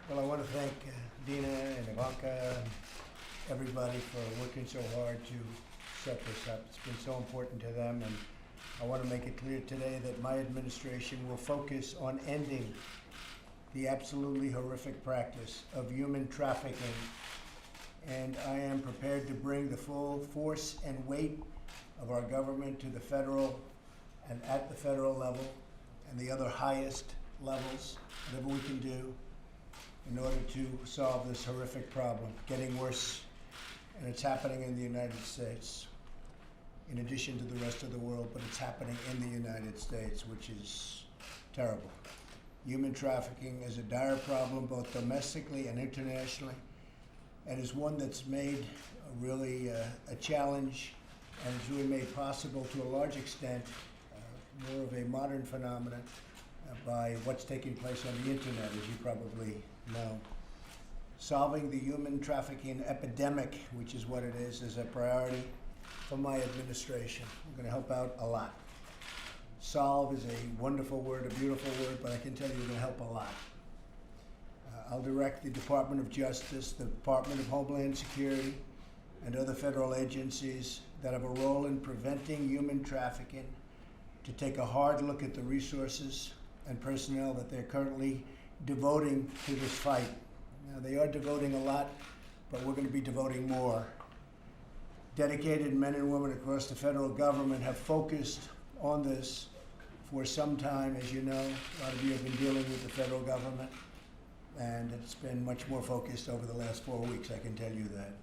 Well, I want to thank Dina and Ivanka and everybody for working so hard to set this up. It's been so important to them, and I want to make it clear today that my administration will focus on ending the absolutely horrific practice of human trafficking, and I am prepared to bring the full force and weight of our government to the federal and at the federal level and the other highest levels, whatever we can do in order to solve this horrific problem, getting worse, and it's happening in the United States, in addition to the rest of the world, but it's happening in the United States, which is terrible. Human trafficking is a dire problem, both domestically and internationally, and is one that's made really a challenge, and is really made possible to a large extent, more of a modern phenomenon by what's taking place on the internet, as you probably know. Solving the human trafficking epidemic, which is what it is a priority for my administration. We're going to help out a lot. Solve is a wonderful word, a beautiful word, but I can tell you we're going to help a lot. I'll direct the Department of Justice, the Department of Homeland Security, and other federal agencies that have a role in preventing human trafficking to take a hard look at the resources and personnel that they're currently devoting to this fight. Now, they are devoting a lot, but we're going to be devoting more. Dedicated men and women across the federal government have focused on this for some time. As you know, a lot of you have been dealing with the federal government, and it's been much more focused over the last 4 weeks, I can tell you that.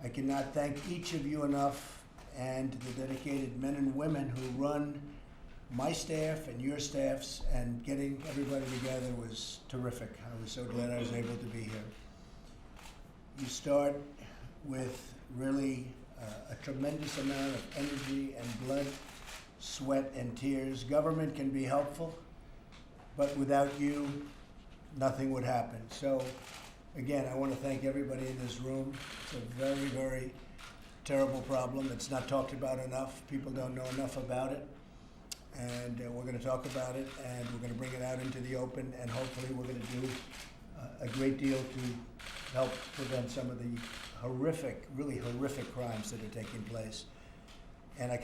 I cannot thank each of you enough, and the dedicated men and women who run my staff and your staffs, and getting everybody together was terrific. I was so glad I was able to be here. You start with really a tremendous amount of energy and blood, sweat, and tears. Government can be helpful, but without you, nothing would happen. So, again, I want to thank everybody in this room. It's a very, very terrible problem. It's not talked about enough. People don't know enough about it. And we're going to talk about it, and we're going to bring it out into the open, and hopefully we're going to do a great deal to help prevent some of the horrific, really horrific crimes that are taking place. And I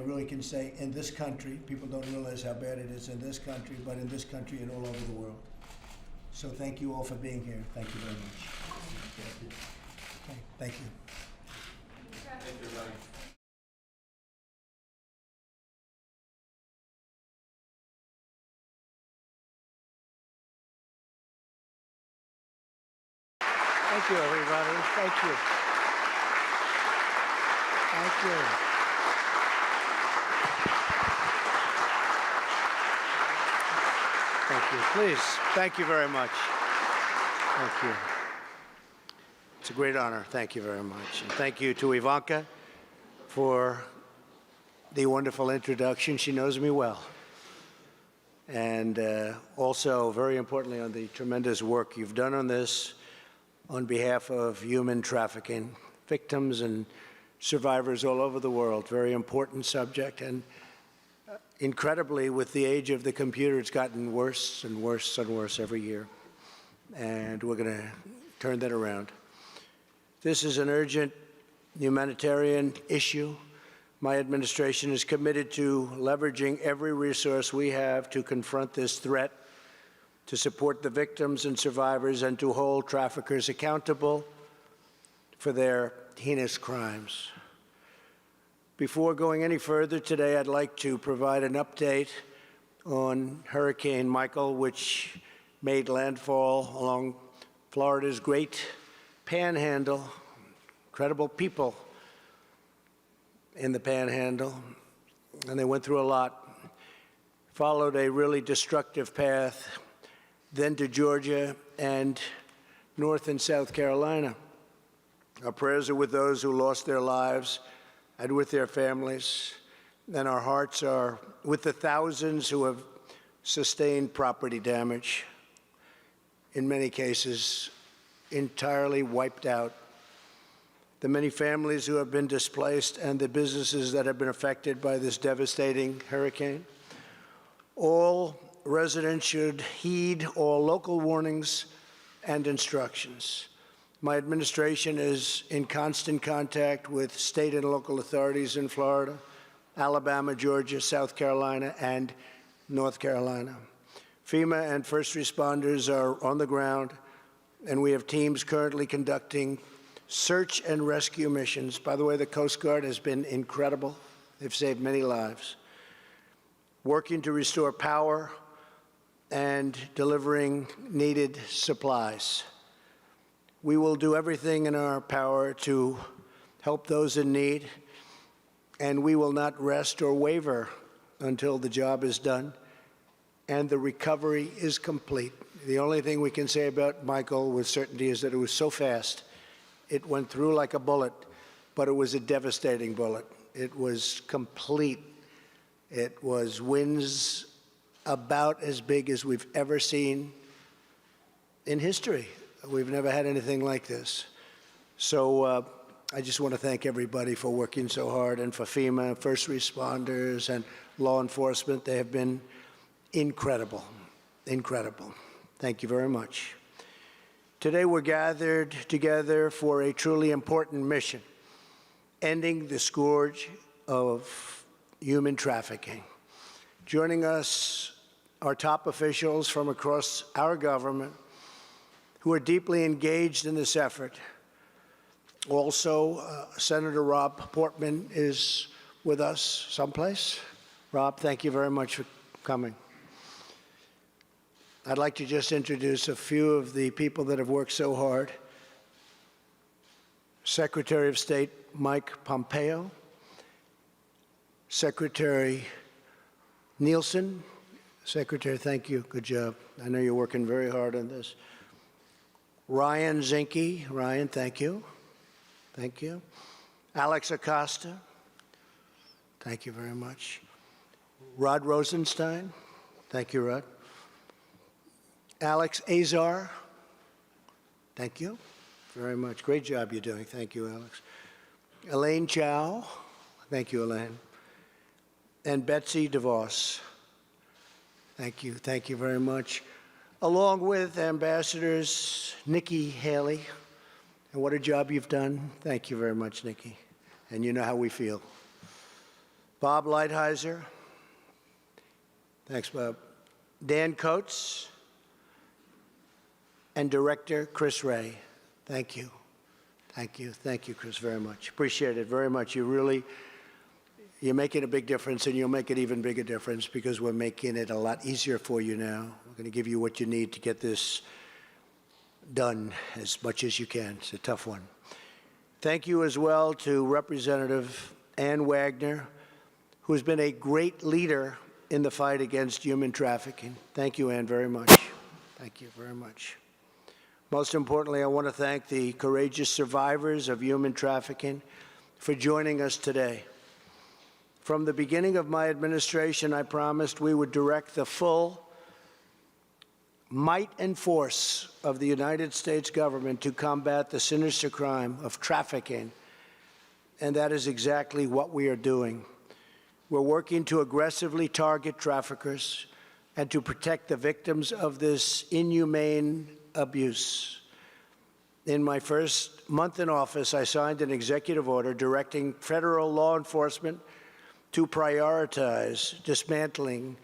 really can say in this country, people don't realize how bad it is in this country, but in this country and all over the world. So thank you all for being here. Thank you very much. Okay, thank you. Thank you, everybody. Thank you, everybody. Thank you. Thank you. Thank you. Please. Thank you very much. Thank you. It's a great honor. Thank you very much. And thank you to Ivanka for the wonderful introduction. She knows me well. And also, very importantly, on the tremendous work you've done on this on behalf of human trafficking victims and survivors all over the world. Very important subject. And incredibly, with the age of the computer, it's gotten worse and worse and worse every year. And we're going to turn that around. This is an urgent humanitarian issue. My administration is committed to leveraging every resource we have to confront this threat, to support the victims and survivors, and to hold traffickers accountable for their heinous crimes. Before going any further today, I'd like to provide an update on Hurricane Michael, which made landfall along Florida's Great Panhandle. Incredible people in the Panhandle, and they went through a lot. Followed a really destructive path, then to Georgia and North and South Carolina. Our prayers are with those who lost their lives and with their families, and our hearts are with the thousands who have sustained property damage, in many cases entirely wiped out, the many families who have been displaced, and the businesses that have been affected by this devastating hurricane. All residents should heed all local warnings and instructions. My administration is in constant contact with state and local authorities in Florida, Alabama, Georgia, South Carolina, and North Carolina. FEMA and first responders are on the ground, and we have teams currently conducting search and rescue missions. By the way, the Coast Guard has been incredible. They've saved many lives. Working to restore power and delivering needed supplies. We will do everything in our power to help those in need, and we will not rest or waver until the job is done and the recovery is complete. The only thing we can say about Michael with certainty is that it was so fast. It went through like a bullet, but it was a devastating bullet. It was complete. It was winds about as big as we've ever seen in history. We've never had anything like this. So I just want to thank everybody for working so hard, and for FEMA, first responders, and law enforcement. They have been incredible, incredible. Thank you very much. Today we're gathered together for a truly important mission, ending the scourge of human trafficking. Joining us are top officials from across our government who are deeply engaged in this effort. Also, Senator Rob Portman is with us someplace. Rob, thank you very much for coming. I'd like to just introduce a few of the people that have worked so hard. Secretary of State Mike Pompeo, Secretary Nielsen. Secretary, thank you. Good job. I know you're working very hard on this. Ryan Zinke. Ryan, thank you. Thank you. Alex Acosta. Thank you very much. Rod Rosenstein. Thank you, Rod. Alex Azar. Thank you very much. Great job you're doing. Thank you, Alex. Elaine Chow. Thank you, Elaine. And Betsy DeVos. Thank you. Thank you very much. Along with Ambassadors Nikki Haley. And what a job you've done. Thank you very much, Nikki. And you know how we feel. Bob Lighthizer. Thanks, Bob. Dan Coates. And Director Chris Ray. Thank you. Thank you. Thank you, Chris, very much. Appreciate it very much. You're making a big difference, and you'll make an even bigger difference because we're making it a lot easier for you now. We're going to give you what you need to get this done as much as you can. It's a tough one. Thank you as well to Representative Ann Wagner, who has been a great leader in the fight against human trafficking. Thank you, Ann, very much. Thank you very much. Most importantly, I want to thank the courageous survivors of human trafficking for joining us today. From the beginning of my administration, I promised we would direct the full might and force of the United States government to combat the sinister crime of trafficking, and that is exactly what we are doing. We're working to aggressively target traffickers and to protect the victims of this inhumane abuse. In my first month in office, I signed an executive order directing federal law enforcement to prioritize dismantling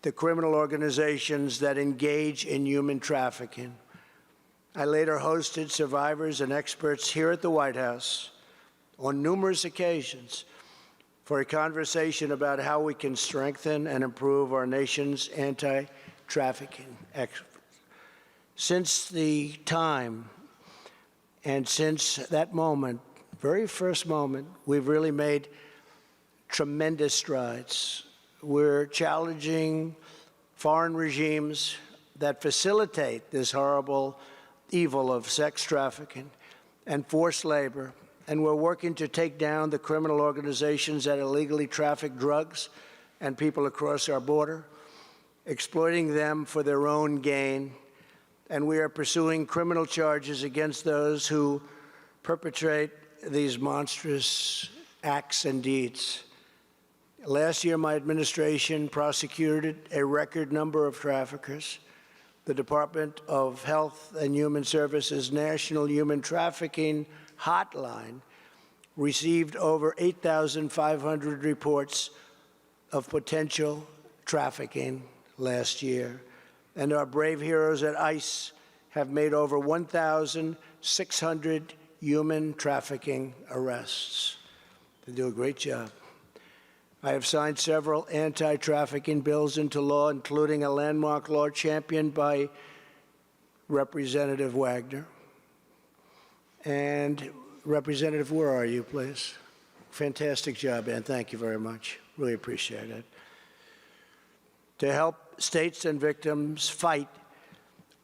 the criminal organizations that engage in human trafficking. I later hosted survivors and experts here at the White House on numerous occasions for a conversation about how we can strengthen and improve our nation's anti-trafficking efforts. Since the time and since that moment, very first moment, we've really made tremendous strides. We're challenging foreign regimes that facilitate this horrible evil of sex trafficking and forced labor, and we're working to take down the criminal organizations that illegally traffic drugs and people across our border, exploiting them for their own gain. And we are pursuing criminal charges against those who perpetrate these monstrous acts and deeds. Last year, my administration prosecuted a record number of traffickers, The Department of Health and Human Services National Human Trafficking Hotline received over 8,500 reports of potential trafficking last year, and our brave heroes at ICE have made over 1,600 human trafficking arrests. They do a great job. I have signed several anti-trafficking bills into law, including a landmark law championed by Representative Wagner. And Representative, where are you, please? Fantastic job, Ann. Thank you very much. Really appreciate it. To help states and victims fight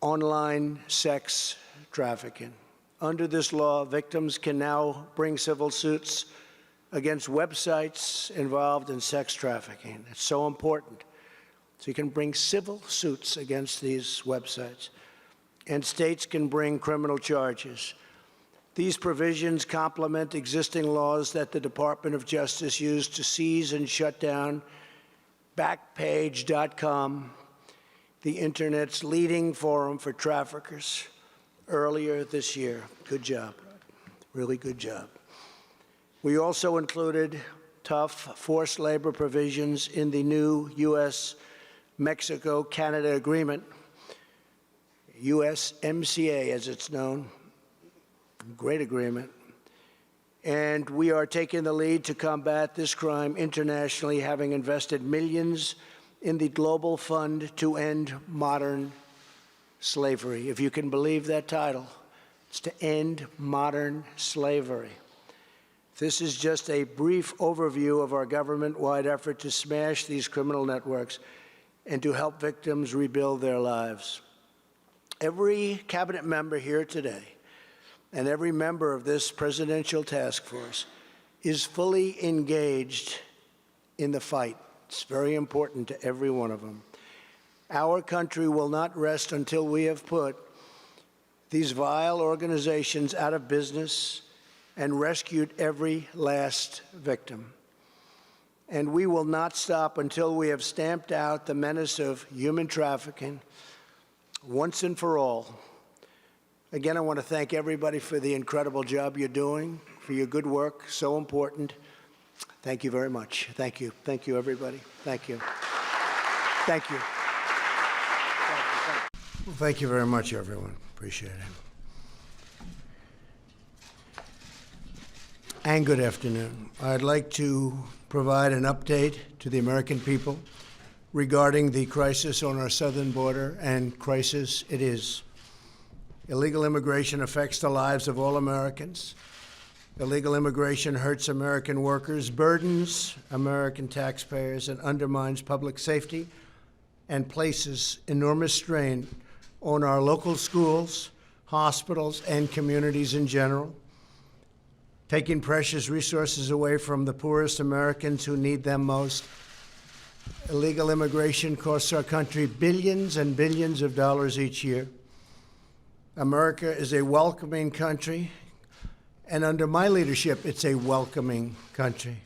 online sex trafficking. Under this law, victims can now bring civil suits against websites involved in sex trafficking. It's so important. So you can bring civil suits against these websites, and states can bring criminal charges. These provisions complement existing laws that the Department of Justice used to seize and shut down Backpage.com, the Internet's leading forum for traffickers, earlier this year. Good job. Really good job. We also included tough forced labor provisions in the new U.S.-Mexico-Canada agreement, USMCA as it's known. Great agreement. And we are taking the lead to combat this crime internationally, having invested millions in the Global Fund to End Modern Slavery. If you can believe that title, it's to end modern slavery. This is just a brief overview of our government-wide effort to smash these criminal networks and to help victims rebuild their lives. Every cabinet member here today and every member of this presidential task force is fully engaged in the fight. It's very important to every one of them. Our country will not rest until we have put these vile organizations out of business and rescued every last victim. And we will not stop until we have stamped out the menace of human trafficking once and for all. Again, I want to thank everybody for the incredible job you're doing, for your good work, so important. Thank you very much. Thank you. Thank you, everybody. Thank you. Thank you. Well, thank you very much, everyone. Appreciate it. And good afternoon. I'd like to provide an update to the American people regarding the crisis on our southern border, and crisis it is. Illegal immigration affects the lives of all Americans. Illegal immigration hurts American workers, burdens American taxpayers, and undermines public safety and places enormous strain on our local schools, hospitals, and communities in general, taking precious resources away from the poorest Americans who need them most. Illegal immigration costs our country billions and billions of dollars each year. America is a welcoming country, and under my leadership, it's a welcoming country.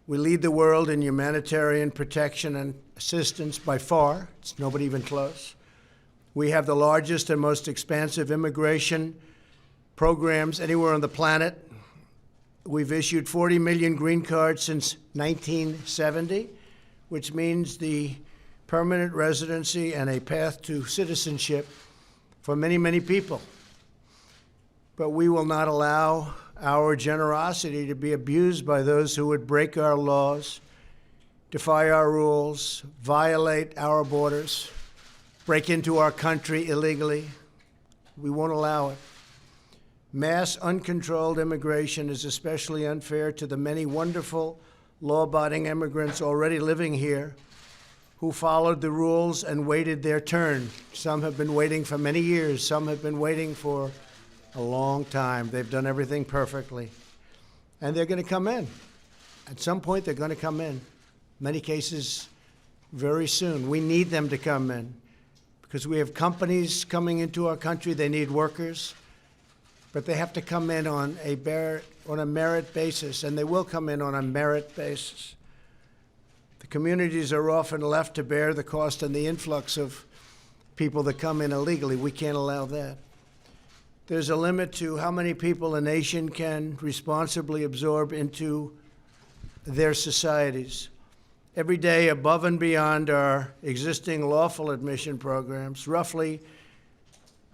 We lead the world in humanitarian protection and assistance by far. It's nobody even close. We have the largest and most expansive immigration programs anywhere on the planet. We've issued 40 million green cards since 1970, which means the permanent residency and a path to citizenship for many, many people. But we will not allow our generosity to be abused by those who would break our laws, defy our rules, violate our borders, break into our country illegally. We won't allow it. Mass, uncontrolled immigration is especially unfair to the many wonderful, law-abiding immigrants already living here who followed the rules and waited their turn. Some have been waiting for many years. Some have been waiting for a long time. They've done everything perfectly. And they're going to come in. At some point, they're going to come in. Many cases, very soon. We need them to come in because we have companies coming into our country. They need workers. But they have to come in on a merit basis, and they will come in on a merit basis. The communities are often left to bear the cost and the influx of people that come in illegally. We can't allow that. There's a limit to how many people a nation can responsibly absorb into their societies. Every day, above and beyond our existing lawful admission programs, roughly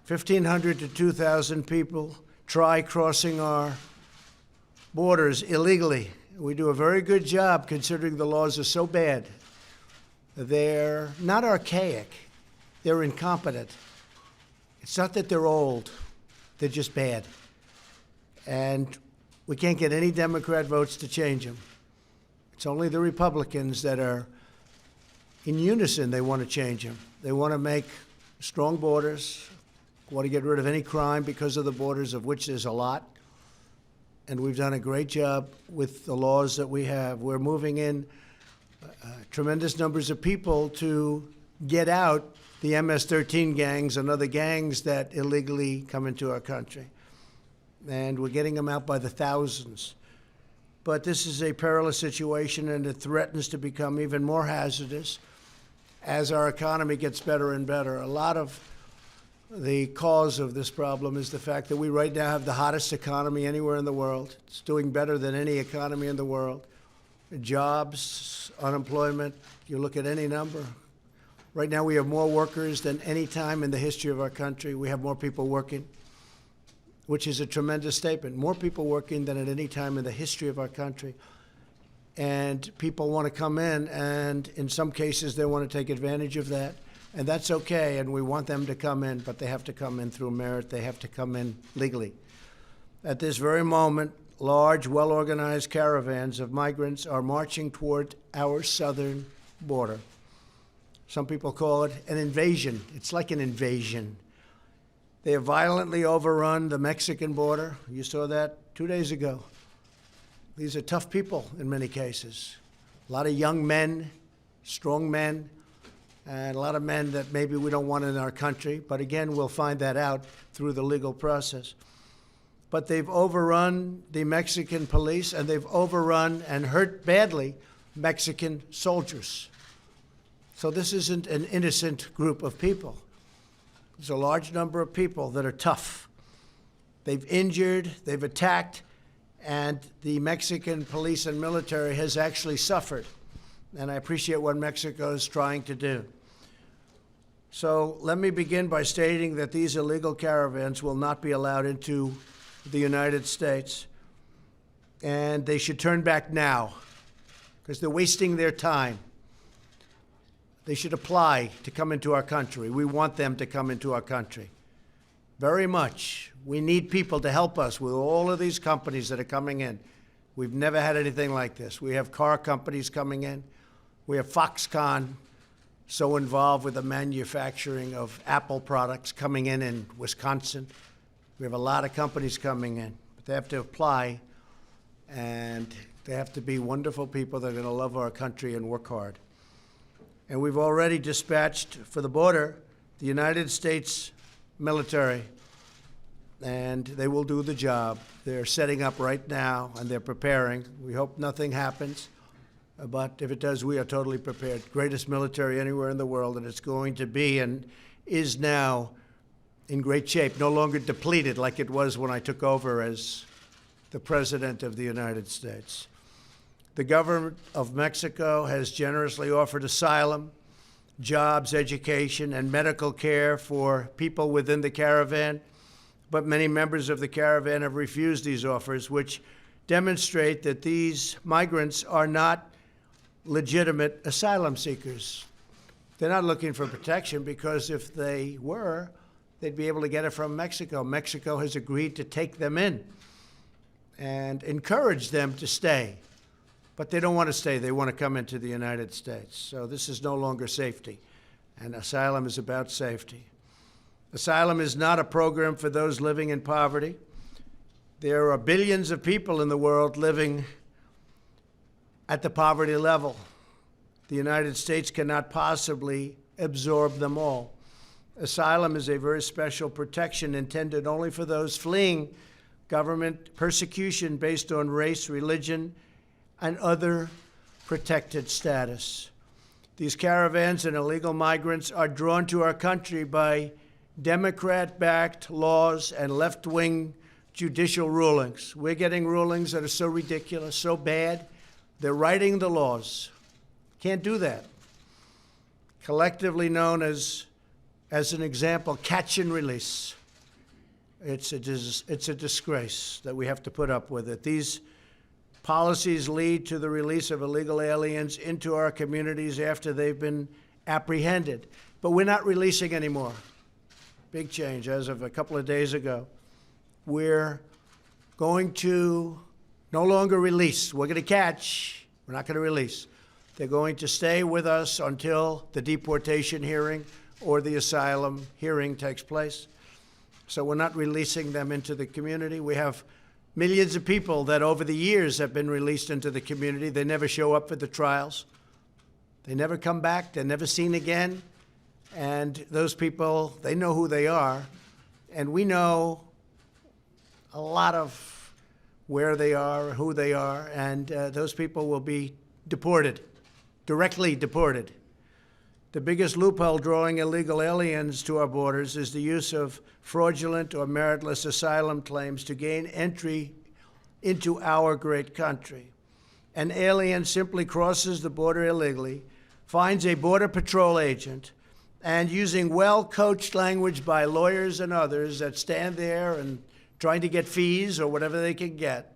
1,500 to 2,000 people try crossing our borders illegally. We do a very good job considering the laws are so bad. They're not archaic, they're incompetent. It's not that they're old, they're just bad. And we can't get any Democrat votes to change them. It's only the Republicans that are in unison. They want to change them. They want to make strong borders, want to get rid of any crime because of the borders, of which there's a lot. And we've done a great job with the laws that we have. We're moving in tremendous numbers of people to get out the MS-13 gangs and other gangs that illegally come into our country. And we're getting them out by the thousands. But this is a perilous situation, and it threatens to become even more hazardous as our economy gets better and better. A lot of the cause of this problem is the fact that we right now have the hottest economy anywhere in the world. It's doing better than any economy in the world. Jobs, unemployment, you look at any number. Right now we have more workers than any time in the history of our country. We have more people working, which is a tremendous statement. More people working than at any time in the history of our country. And people want to come in, and in some cases they want to take advantage of that. And that's okay, and we want them to come in, but they have to come in through merit. They have to come in legally. At this very moment, large, well-organized caravans of migrants are marching toward our southern border. Some people call it an invasion. It's like an invasion. They have violently overrun the Mexican border. You saw that 2 days ago. These are tough people in many cases. A lot of young men, strong men, and a lot of men that maybe we don't want in our country. But again, we'll find that out through the legal process. But they've overrun the Mexican police, and they've overrun and hurt badly Mexican soldiers. So this isn't an innocent group of people. There's a large number of people that are tough. They've injured, they've attacked, and the Mexican police and military has actually suffered. And I appreciate what Mexico is trying to do. So let me begin by stating that these illegal caravans will not be allowed into the United States. And they should turn back now, because they're wasting their time. They should apply to come into our country. We want them to come into our country. Very much. We need people to help us with all of these companies that are coming in. We've never had anything like this. We have car companies coming in. We have Foxconn, so involved with the manufacturing of Apple products, coming in Wisconsin. We have a lot of companies coming in. But they have to apply, and they have to be wonderful people that are going to love our country and work hard. And we've already dispatched for the border the United States military, and they will do the job. They're setting up right now, and they're preparing. We hope nothing happens, but if it does, we are totally prepared. Greatest military anywhere in the world, and it's going to be and is now in great shape, no longer depleted like it was when I took over as the President of the United States. The government of Mexico has generously offered asylum, jobs, education, and medical care for people within the caravan, but many members of the caravan have refused these offers, which demonstrate that these migrants are not legitimate asylum seekers. They're not looking for protection, because if they were, they'd be able to get it from Mexico. Mexico has agreed to take them in and encourage them to stay. But they don't want to stay. They want to come into the United States. So this is no longer safety, and asylum is about safety. Asylum is not a program for those living in poverty. There are billions of people in the world living at the poverty level. The United States cannot possibly absorb them all. Asylum is a very special protection intended only for those fleeing government persecution based on race, religion, and other protected status. These caravans and illegal migrants are drawn to our country by Democrat-backed laws and left-wing judicial rulings. We're getting rulings that are so ridiculous, so bad, they're writing the laws. Can't do that. Collectively known as an example, catch and release. It's a disgrace that we have to put up with it. These policies lead to the release of illegal aliens into our communities after they've been apprehended. But we're not releasing anymore. Big change as of a couple of days ago. We're going to no longer release. We're going to catch. We're not going to release. They're going to stay with us until the deportation hearing or the asylum hearing takes place. So we're not releasing them into the community. We have millions of people that over the years have been released into the community. They never show up for the trials. They never come back. They're never seen again. And those people, they know who they are. And we know a lot of where they are, who they are, and those people will be deported, directly deported. The biggest loophole drawing illegal aliens to our borders is the use of fraudulent or meritless asylum claims to gain entry into our great country. An alien simply crosses the border illegally, finds a Border Patrol agent, and using well-coached language by lawyers and others that stand there and trying to get fees or whatever they can get,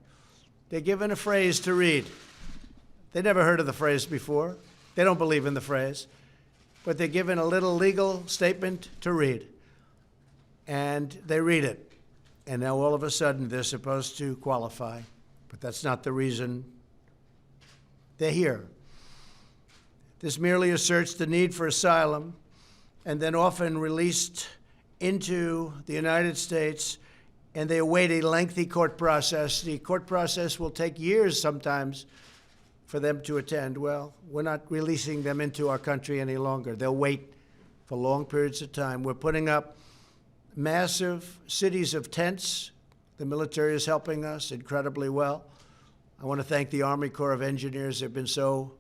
they're given a phrase to read. They never heard of the phrase before. They don't believe in the phrase. But they're given a little legal statement to read. And they read it. And now all of a sudden they're supposed to qualify. But that's not the reason they're here. This merely asserts the need for asylum and then often released into the United States, and they await a lengthy court process. The court process will take years sometimes for them to attend. Well, we're not releasing them into our country any longer. They'll wait for long periods of time. We're putting up massive cities of tents. The military is helping us incredibly well. I want to thank the Army Corps of Engineers. They've been so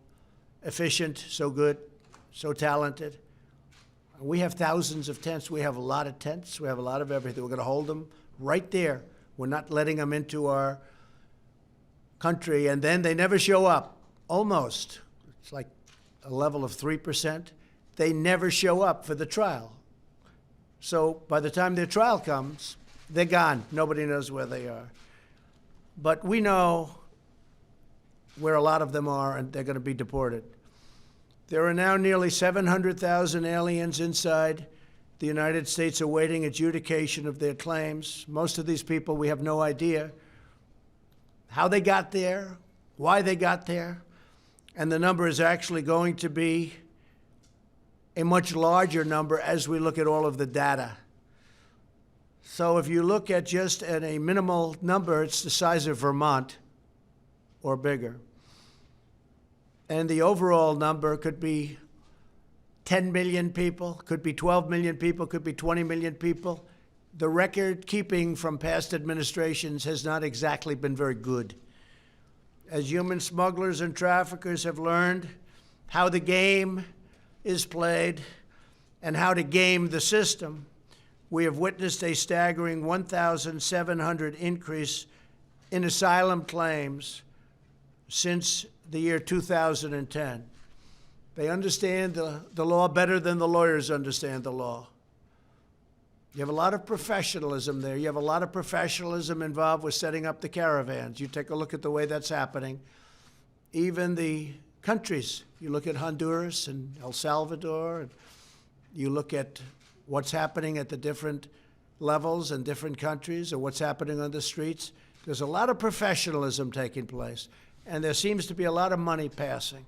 efficient, so good, so talented. We have thousands of tents. We have a lot of tents. We have a lot of everything. We're going to hold them right there. We're not letting them into our country, and then they never show up. Almost. It's like a level of 3%. They never show up for the trial. So by the time their trial comes, they're gone. Nobody knows where they are. But we know where a lot of them are, and they're going to be deported. There are now nearly 700,000 aliens inside the United States awaiting adjudication of their claims. Most of these people, we have no idea how they got there, why they got there, and the number is actually going to be a much larger number as we look at all of the data. So if you look at just at a minimal number, it's the size of Vermont or bigger. And the overall number could be 10 million people, could be 12 million people, could be 20 million people. The record keeping from past administrations has not exactly been very good. As human smugglers and traffickers have learned how the game is played and how to game the system, we have witnessed a staggering 1,700 increase in asylum claims since the year 2010. They understand the law better than the lawyers understand the law. You have a lot of professionalism there. You have a lot of professionalism involved with setting up the caravans. You take a look at the way that's happening. Even the countries, you look at Honduras and El Salvador, and you look at what's happening at the different levels in different countries or what's happening on the streets. There's a lot of professionalism taking place, and there seems to be a lot of money passing.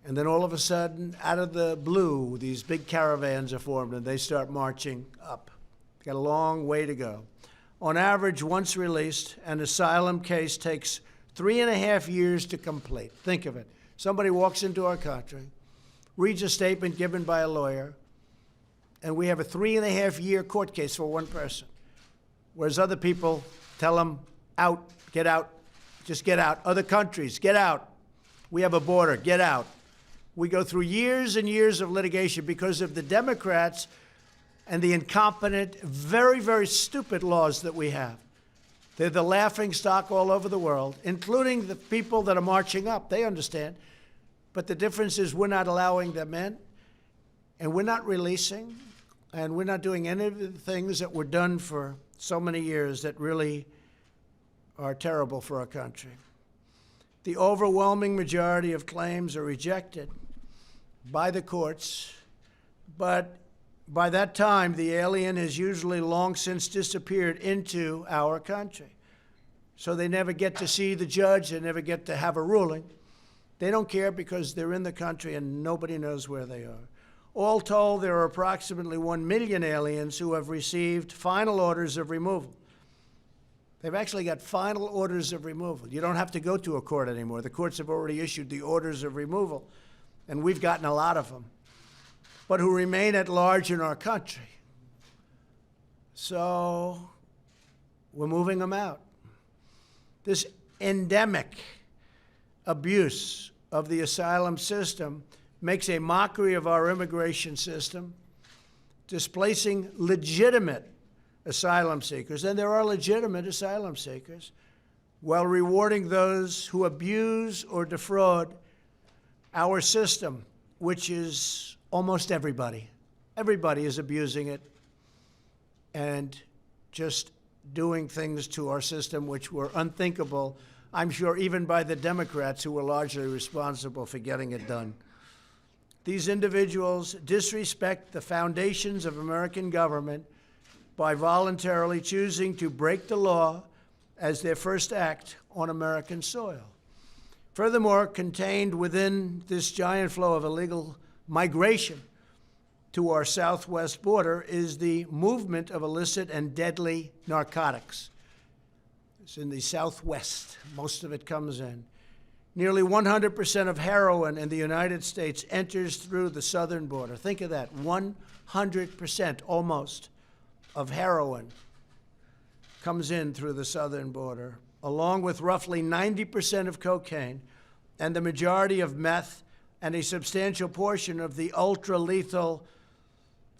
And then all of a sudden, out of the blue, these big caravans are formed, and they start marching up. Got a long way to go. On average, once released, an asylum case takes 3.5 years to complete. Think of it. Somebody walks into our country, reads a statement given by a lawyer, and we have a 3.5-year court case for one person. Whereas other people tell them, out, get out, just get out. Other countries, get out. We have a border, get out. We go through years and years of litigation because of the Democrats and the incompetent, very, very stupid laws that we have. They're the laughing stock all over the world, including the people that are marching up. They understand. But the difference is we're not allowing them in, and we're not releasing, and we're not doing any of the things that were done for so many years that really are terrible for our country. The overwhelming majority of claims are rejected by the courts, but by that time, the alien has usually long since disappeared into our country. So they never get to see the judge, they never get to have a ruling. They don't care because they're in the country and nobody knows where they are. All told, there are approximately 1 million aliens who have received final orders of removal. They've actually got final orders of removal. You don't have to go to a court anymore. The courts have already issued the orders of removal, and we've gotten a lot of them, but who remain at large in our country. So we're moving them out. This endemic abuse of the asylum system makes a mockery of our immigration system, displacing legitimate asylum seekers, and there are legitimate asylum seekers, while rewarding those who abuse or defraud our system, which is almost everybody. Everybody is abusing it and just doing things to our system which were unthinkable, I'm sure, even by the Democrats who were largely responsible for getting it done. These individuals disrespect the foundations of American government by voluntarily choosing to break the law as their first act on American soil. Furthermore, contained within this giant flow of illegal migration to our southwest border is the movement of illicit and deadly narcotics. It's in the southwest. Most of it comes in. Nearly 100% of heroin in the United States enters through the southern border. Think of that, 100% almost of heroin comes in through the southern border, along with roughly 90% of cocaine and the majority of meth and a substantial portion of the ultra-lethal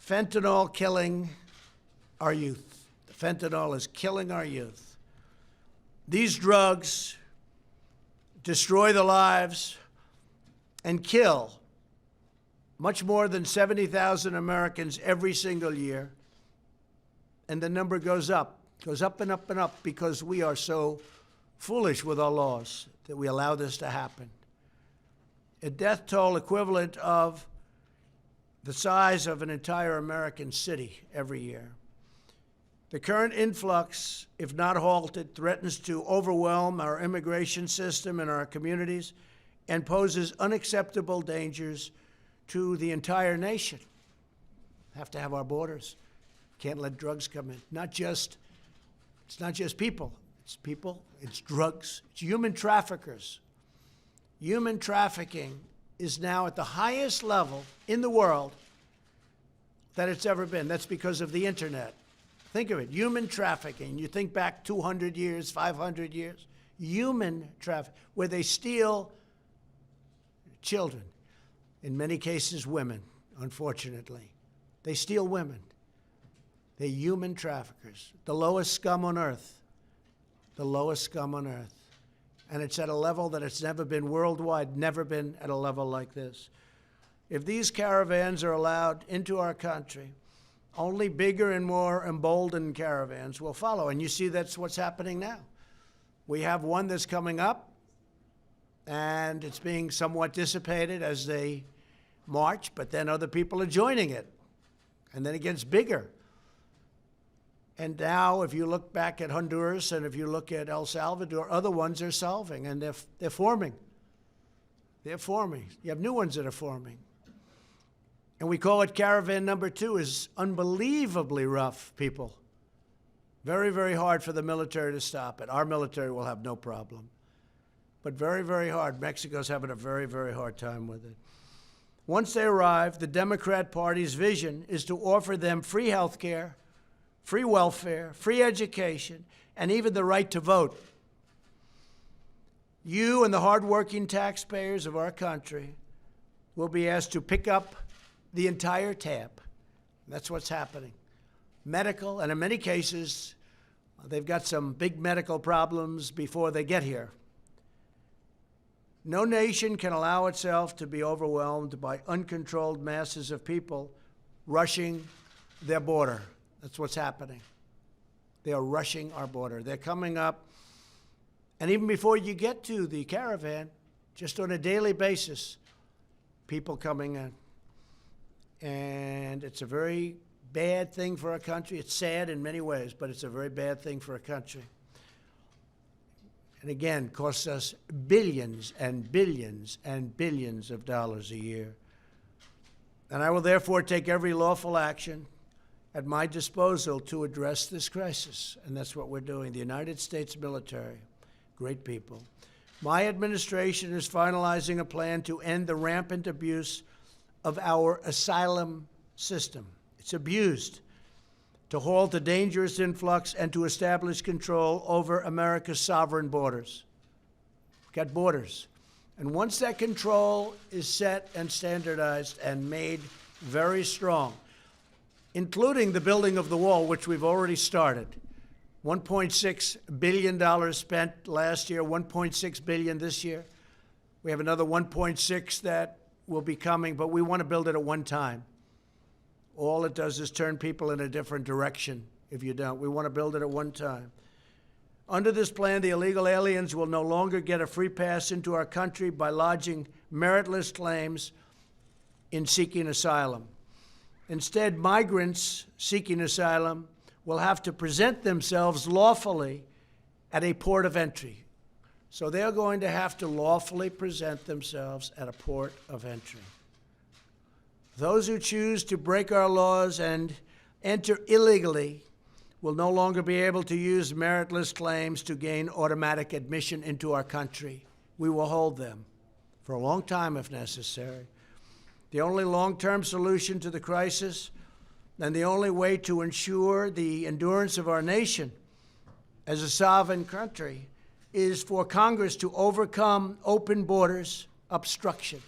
fentanyl killing our youth. The fentanyl is killing our youth. These drugs destroy the lives and kill much more than 70,000 Americans every single year. And the number goes up and up and up because we are so foolish with our laws that we allow this to happen. A death toll equivalent of the size of an entire American city every year. The current influx, if not halted, threatens to overwhelm our immigration system and our communities and poses unacceptable dangers to the entire nation. Have to have our borders. Can't let drugs come in. It's not just people. It's people, it's drugs, it's human traffickers. Human trafficking is now at the highest level in the world that it's ever been. That's because of the internet. Think of it, human trafficking. You think back 200 years, 500 years. Human trafficking, where they steal children, in many cases women, unfortunately. They steal women. They're human traffickers, the lowest scum on earth, the lowest scum on earth. And it's at a level that it's never been worldwide, never been at a level like this. If these caravans are allowed into our country, only bigger and more emboldened caravans will follow. And you see that's what's happening now. We have one that's coming up, and it's being somewhat dissipated as they march, but then other people are joining it. And then it gets bigger. And now, if you look back at Honduras and if you look at El Salvador, other ones are solving, and they're forming. They're forming. You have new ones that are forming. And we call it caravan number 2. Is unbelievably rough, people. Very, very hard for the military to stop it. Our military will have no problem. But very, very hard. Mexico's having a very, very hard time with it. Once they arrive, the Democrat Party's vision is to offer them free health care, free welfare, free education, and even the right to vote. You and the hardworking taxpayers of our country will be asked to pick up the entire tab. That's what's happening. Medical, and in many cases, they've got some big medical problems before they get here. No nation can allow itself to be overwhelmed by uncontrolled masses of people rushing their border. That's what's happening. They are rushing our border. They're coming up, and even before you get to the caravan, just on a daily basis, people coming in. And it's a very bad thing for our country. It's sad in many ways, but it's a very bad thing for a country. And again, costs us billions and billions and billions of dollars a year. And I will therefore take every lawful action at my disposal to address this crisis. And that's what we're doing. The United States military, great people. My administration is finalizing a plan to end the rampant abuse of our asylum system. It's abused, to halt the dangerous influx and to establish control over America's sovereign borders. We've got borders. And once that control is set and standardized and made very strong, including the building of the wall, which we've already started, $1.6 billion spent last year, $1.6 billion this year. We have another 1.6 that will be coming, but we want to build it at one time. All it does is turn people in a different direction if you don't. We want to build it at one time. Under this plan, the illegal aliens will no longer get a free pass into our country by lodging meritless claims in seeking asylum. Instead, migrants seeking asylum will have to present themselves lawfully at a port of entry. So they're going to have to lawfully present themselves at a port of entry. Those who choose to break our laws and enter illegally will no longer be able to use meritless claims to gain automatic admission into our country. We will hold them for a long time if necessary. The only long-term solution to the crisis and the only way to ensure the endurance of our nation as a sovereign country is for Congress to overcome open borders obstruction.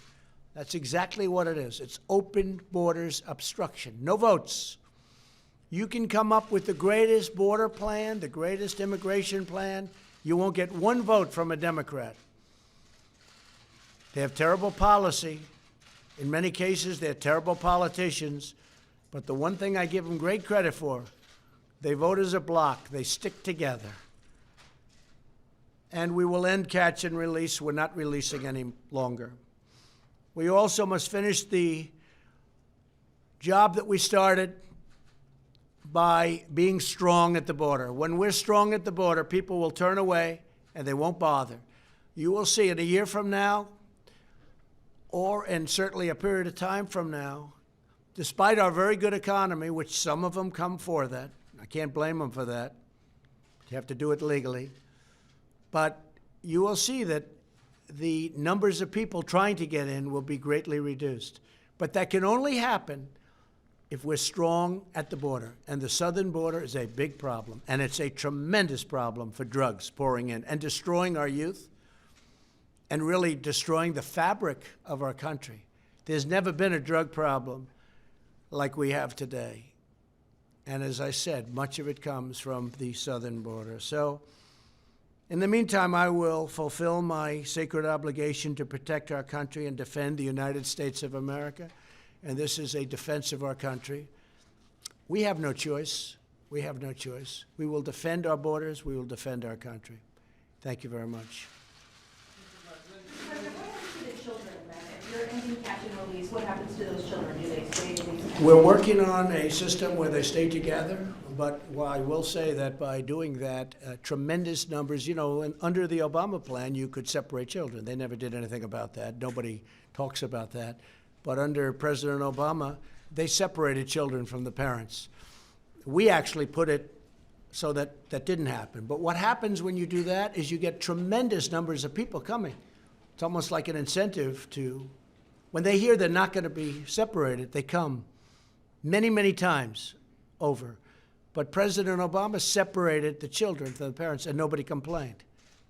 That's exactly what it is. It's open borders obstruction. No votes. You can come up with the greatest border plan, the greatest immigration plan. You won't get one vote from a Democrat. They have terrible policy. In many cases, they're terrible politicians. But the one thing I give them great credit for, they vote as a bloc. They stick together. And we will end catch and release. We're not releasing any longer. We also must finish the job that we started by being strong at the border. When we're strong at the border, people will turn away and they won't bother. You will see in a year from now, or in certainly a period of time from now, despite our very good economy, which some of them come for that, I can't blame them for that. You have to do it legally. But you will see that the numbers of people trying to get in will be greatly reduced. But that can only happen if we're strong at the border. And the southern border is a big problem. And it's a tremendous problem for drugs pouring in and destroying our youth and really destroying the fabric of our country. There's never been a drug problem like we have today. And as I said, much of it comes from the southern border. So in the meantime, I will fulfill my sacred obligation to protect our country and defend the United States of America. And this is a defense of our country. We have no choice. We have no choice. We will defend our borders. We will defend our country. Thank you very much. What happens to the children then? If you're ending catch and release, what happens to those children? Do they stay released? We're working on a system where they stay together, but I will say that by doing that, tremendous numbers, and under the Obama plan, you could separate children. They never did anything about that. Nobody talks about that. But under President Obama, they separated children from the parents. We actually put it so that that didn't happen. But what happens when you do that is you get tremendous numbers of people coming. It's almost like an incentive to, when they hear they're not going to be separated, they come many, many times over. But President Obama separated the children from the parents, and nobody complained.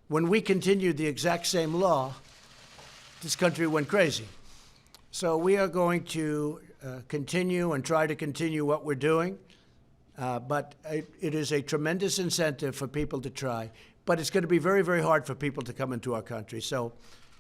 When we continued the exact same law, this country went crazy. So we are going to continue and try to continue what we're doing, but it is a tremendous incentive for people to try. But it's going to be very, very hard for people to come into our country. So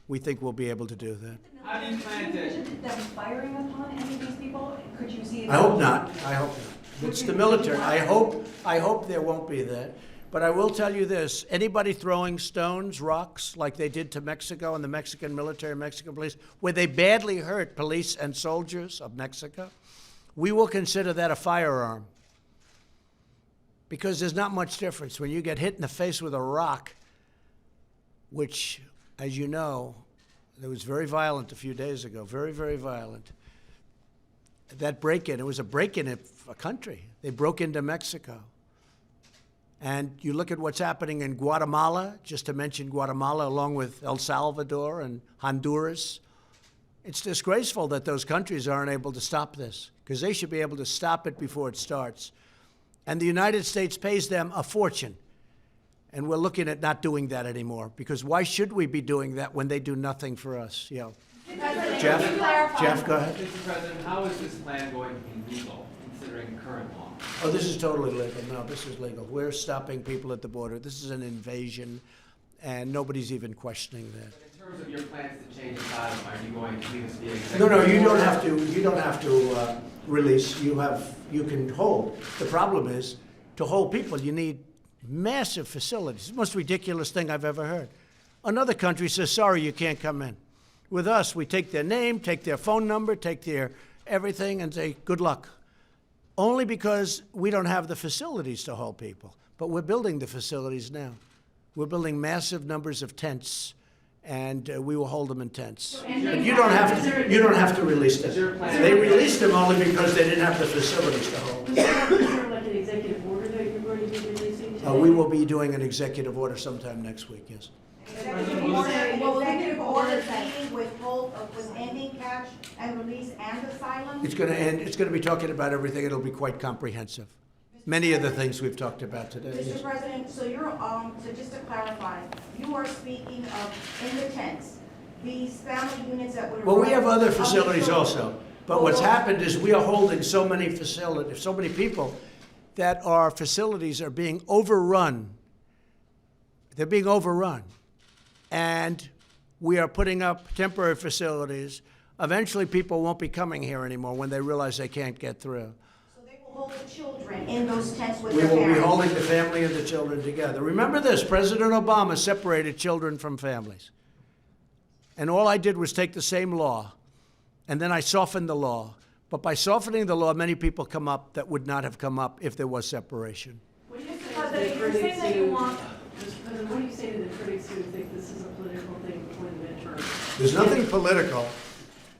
we think we'll be able to do that. How do you plan to? Them firing upon any of these people? Could you see? I hope not. I hope not. It's the military. I hope there won't be that. But I will tell you this, anybody throwing stones, rocks, like they did to Mexico and the Mexican military, Mexican police, where they badly hurt police and soldiers of Mexico, we will consider that a firearm. Because there's not much difference. When you get hit in the face with a rock, which, as you know, it was very violent a few days ago, very, very violent. That break-in, it was a break-in of a country. They broke into Mexico. And you look at what's happening in Guatemala, just to mention Guatemala, along with El Salvador and Honduras. It's disgraceful that those countries aren't able to stop this, because they should be able to stop it before it starts. And the United States pays them a fortune. And we're looking at not doing that anymore, because why should we be doing that when they do nothing for us? Yeah. Jeff, go ahead. Mr. President, how is this plan going to be legal, considering current law? Oh, this is totally legal. No, this is legal. We're stopping people at the border. This is an invasion, and nobody's even questioning that. But in terms of your plans to change asylum, are you going to leave this via executive No, you order? don't have to release. You can hold. The problem is, to hold people, you need massive facilities. It's the most ridiculous thing I've ever heard. Another country says, sorry, you can't come in. With us, we take their name, take their phone number, take their everything, and say, good luck. Only because we don't have the facilities to hold people. But we're building the facilities now. We're building massive numbers of tents, and we will hold them in tents. And you don't have to release them. They released them only because they didn't have the facilities to hold them. Is there like an executive order that you're going to be releasing today? We will be doing an executive order sometime next week, yes. Executive order saying with ending catch and release and asylum? It's going to end. It's going to be talking about everything. It'll be quite comprehensive. Many of the things we've talked about today. Mr. Yes. President, so you're, so just to clarify, you are speaking of in the tents, these family units that would. Well, we have other facilities also. But what's happened is we are holding so many facilities, so many people, that our facilities are being overrun. They're being overrun. And we are putting up temporary facilities. Eventually, people won't be coming here anymore when they realize they can't get through. So they will hold the children in those tents with We their will be parents? holding the family and the children together. Remember this, President Obama separated children from families. And all I did was take the same law, and then I softened the law. But by softening the law, many people come up that would not have come up if there was separation. What do you say But to the you're critics saying that you who, want- Mr. President, what do you say to the critics who think this is a political thing before the midterm? There's nothing political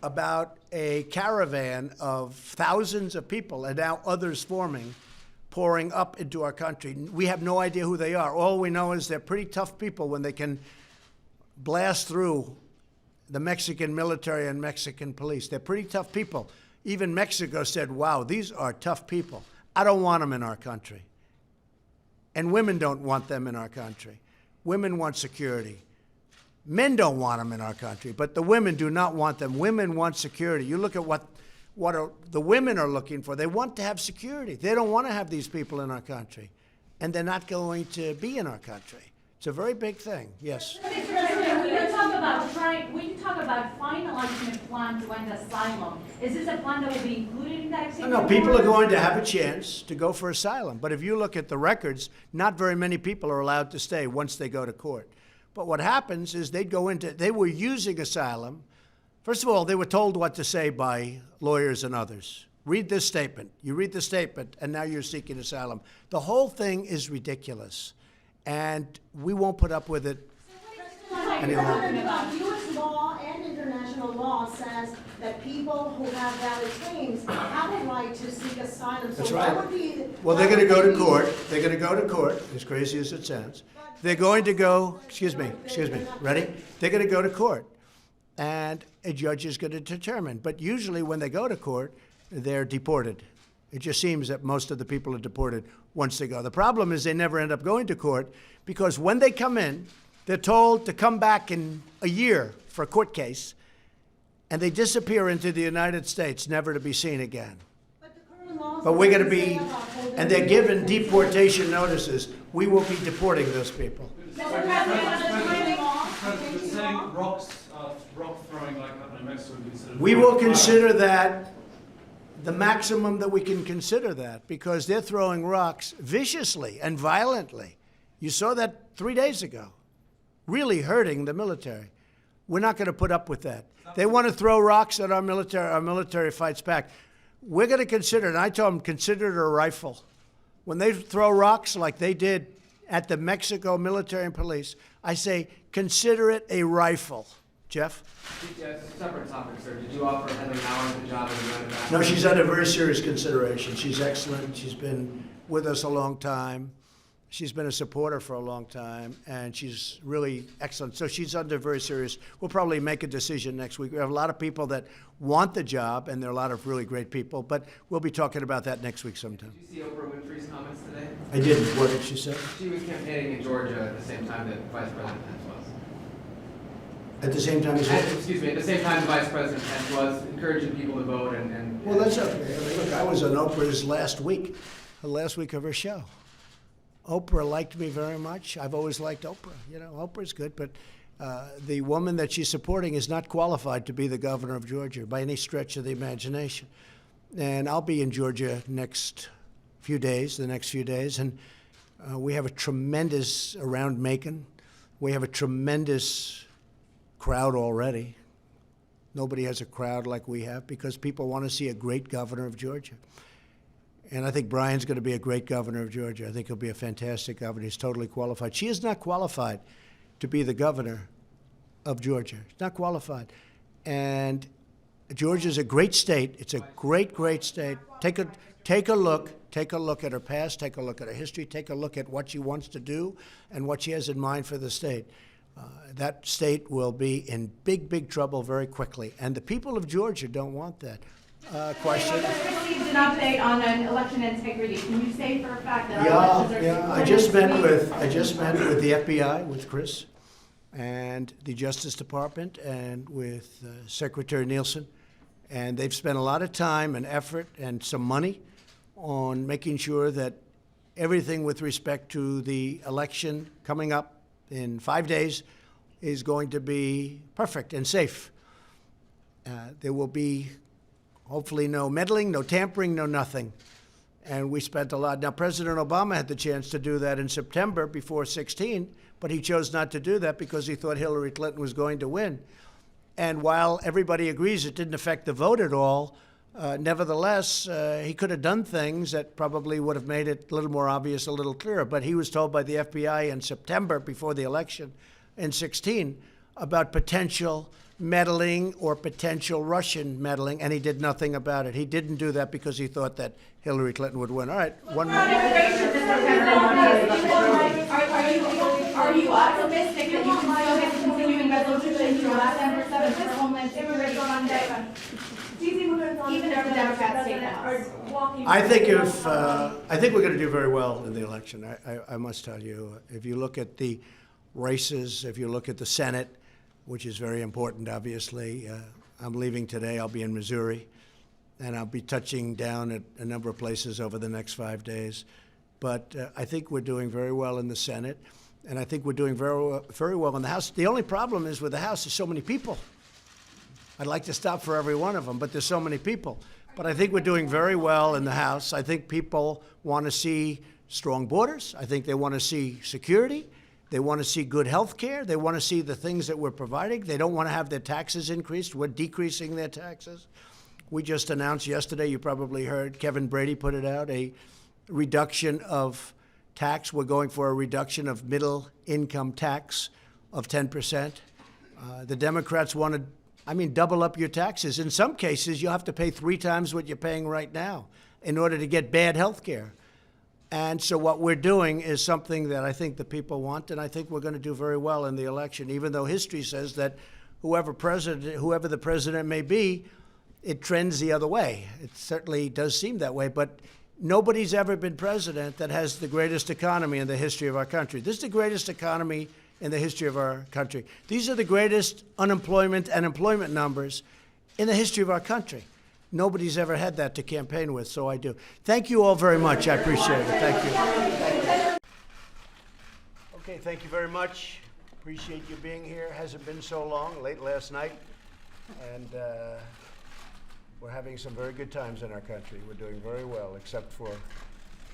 about a caravan of thousands of people, and now others forming, pouring up into our country. We have no idea who they are. All we know is they're pretty tough people when they can blast through the Mexican military and Mexican police. They're pretty tough people. Even Mexico said, wow, these are tough people. I don't want them in our country. And women don't want them in our country. Women want security. Men don't want them in our country, but the women do not want them. Women want security. You look at what the women are looking for. They want to have security. They don't want to have these people in our country. And they're not going to be in our country. It's a very big thing, yes. Mr. President, when you talk about finalizing a plan to end asylum, is this a plan that will be included in that executive No, order? people are going to have a chance to go for asylum. But if you look at the records, not very many people are allowed to stay once they go to court. But what happens is they were using asylum. First of all, they were told what to say by lawyers and others. Read this statement. You read the statement, and now you're seeking asylum. The whole thing is ridiculous. And we won't put up with it any longer. U.S. law and international law says that people who have valid claims have a right to seek asylum. That's So right. what would be Well, they're going to go to court. They're going to go to court, as crazy as it sounds. They're going to go, excuse me, ready? They're going to go to court, and a judge is going to determine. But usually when they go to court, they're deported. It just seems that most of the people are deported once they go. The problem is they never end up going to court, because when they come in, they're told to come back in a year for a court case, and they disappear into the United States, never to be seen again. But the current laws But we're going to say be, about holding and they're the given information. deportation notices. We will be deporting those people. But saying rock throwing like happened in Mexico would be considered. We will consider that the maximum that we can consider that, because they're throwing rocks viciously and violently. You saw that 3 days ago, really hurting the military. We're not going to put up with that. They want to throw rocks at our military fights back. We're going to consider it, and I told them, consider it a rifle. When they throw rocks like they did at the Mexico military and police, I say, consider it a rifle. Jeff? Yes, separate topic, sir. Did you offer Heather Nauer the job as a running No, she's under very serious consideration. She's excellent. She's been with us a long time. She's been a supporter for a long time, and she's really excellent. So she's under very serious. We'll probably make a decision next week. We have a lot of people that want the job, and there are a lot of really great people, but we'll be talking about that next week sometime. Did you see Oprah Winfrey's comments today? I didn't. What did she say? She was campaigning in Georgia at the same time that Vice President Pence was. At the same time as Excuse me, at the same time Vice President Pence was encouraging people to vote and Well, that's okay. I mean, look, I was on Oprah's last week of her show. Oprah liked me very much. I've always liked Oprah. You know, Oprah's good, but the woman that she's supporting is not qualified to be the governor of Georgia by any stretch of the imagination. And I'll be in Georgia the next few days, and we have a tremendous, around Macon, we have a tremendous crowd already. Nobody has a crowd like we have because people want to see a great governor of Georgia. And I think Brian's going to be a great governor of Georgia. I think he'll be a fantastic governor. He's totally qualified. She is not qualified to be the governor of Georgia. She's not qualified. And Georgia's a great state. It's a great, great state. Take a look at her past, take a look at her history, take a look at what she wants to do and what she has in mind for the state. That state will be in big, big trouble very quickly. And the people of Georgia don't want that. Question? We just received an update on an election integrity. Can you say for a fact that our elections are Yeah. I just met with the FBI, with Chris, and the Justice Department, and with Secretary Nielsen, and they've spent a lot of time and effort and some money on making sure that everything with respect to the election coming up in 5 days is going to be perfect and safe. There will be hopefully no meddling, no tampering, no nothing. And we spent a lot. Now, President Obama had the chance to do that in September before 16, but he chose not to do that because he thought Hillary Clinton was going to win. And while everybody agrees it didn't affect the vote at all, nevertheless, he could have done things that probably would have made it a little more obvious, a little clearer. But he was told by the FBI in September before the election in 16 about potential meddling or potential Russian meddling, and he did nothing about it. He didn't do that because he thought that Hillary Clinton would win. All right, one more. Are you optimistic that you can still get continuing resolutions through December 7th for Homeland Security Monday? Even if the Democrats take the House? I think we're going to do very well in the election. I must tell you, if you look at the races, if you look at the Senate, which is very important, obviously. I'm leaving today. I'll be in Missouri, and I'll be touching down at a number of places over the next 5 days. But I think we're doing very well in the Senate, and I think we're doing very well in the House. The only problem is with the House, there's so many people. I'd like to stop for every one of them, but there's so many people. But I think we're doing very well in the House. I think people want to see strong borders. I think they want to see security. They want to see good health care. They want to see the things that we're providing. They don't want to have their taxes increased. We're decreasing their taxes. We just announced yesterday, you probably heard, Kevin Brady put it out, a reduction of tax. We're going for a reduction of middle income tax of 10%. The Democrats want to, double up your taxes. In some cases, you have to pay 3 times what you're paying right now in order to get bad health care. And so what we're doing is something that I think the people want, and I think we're going to do very well in the election, even though history says that whoever the president may be, it trends the other way. It certainly does seem that way, but nobody's ever been president that has the greatest economy in the history of our country. This is the greatest economy in the history of our country. These are the greatest unemployment and employment numbers in the history of our country. Nobody's ever had that to campaign with, so I do. Thank you all very much. I appreciate it. Thank you. Okay, thank you very much. Appreciate you being here. Hasn't been so long, late last night. And we're having some very good times in our country. We're doing very well, except for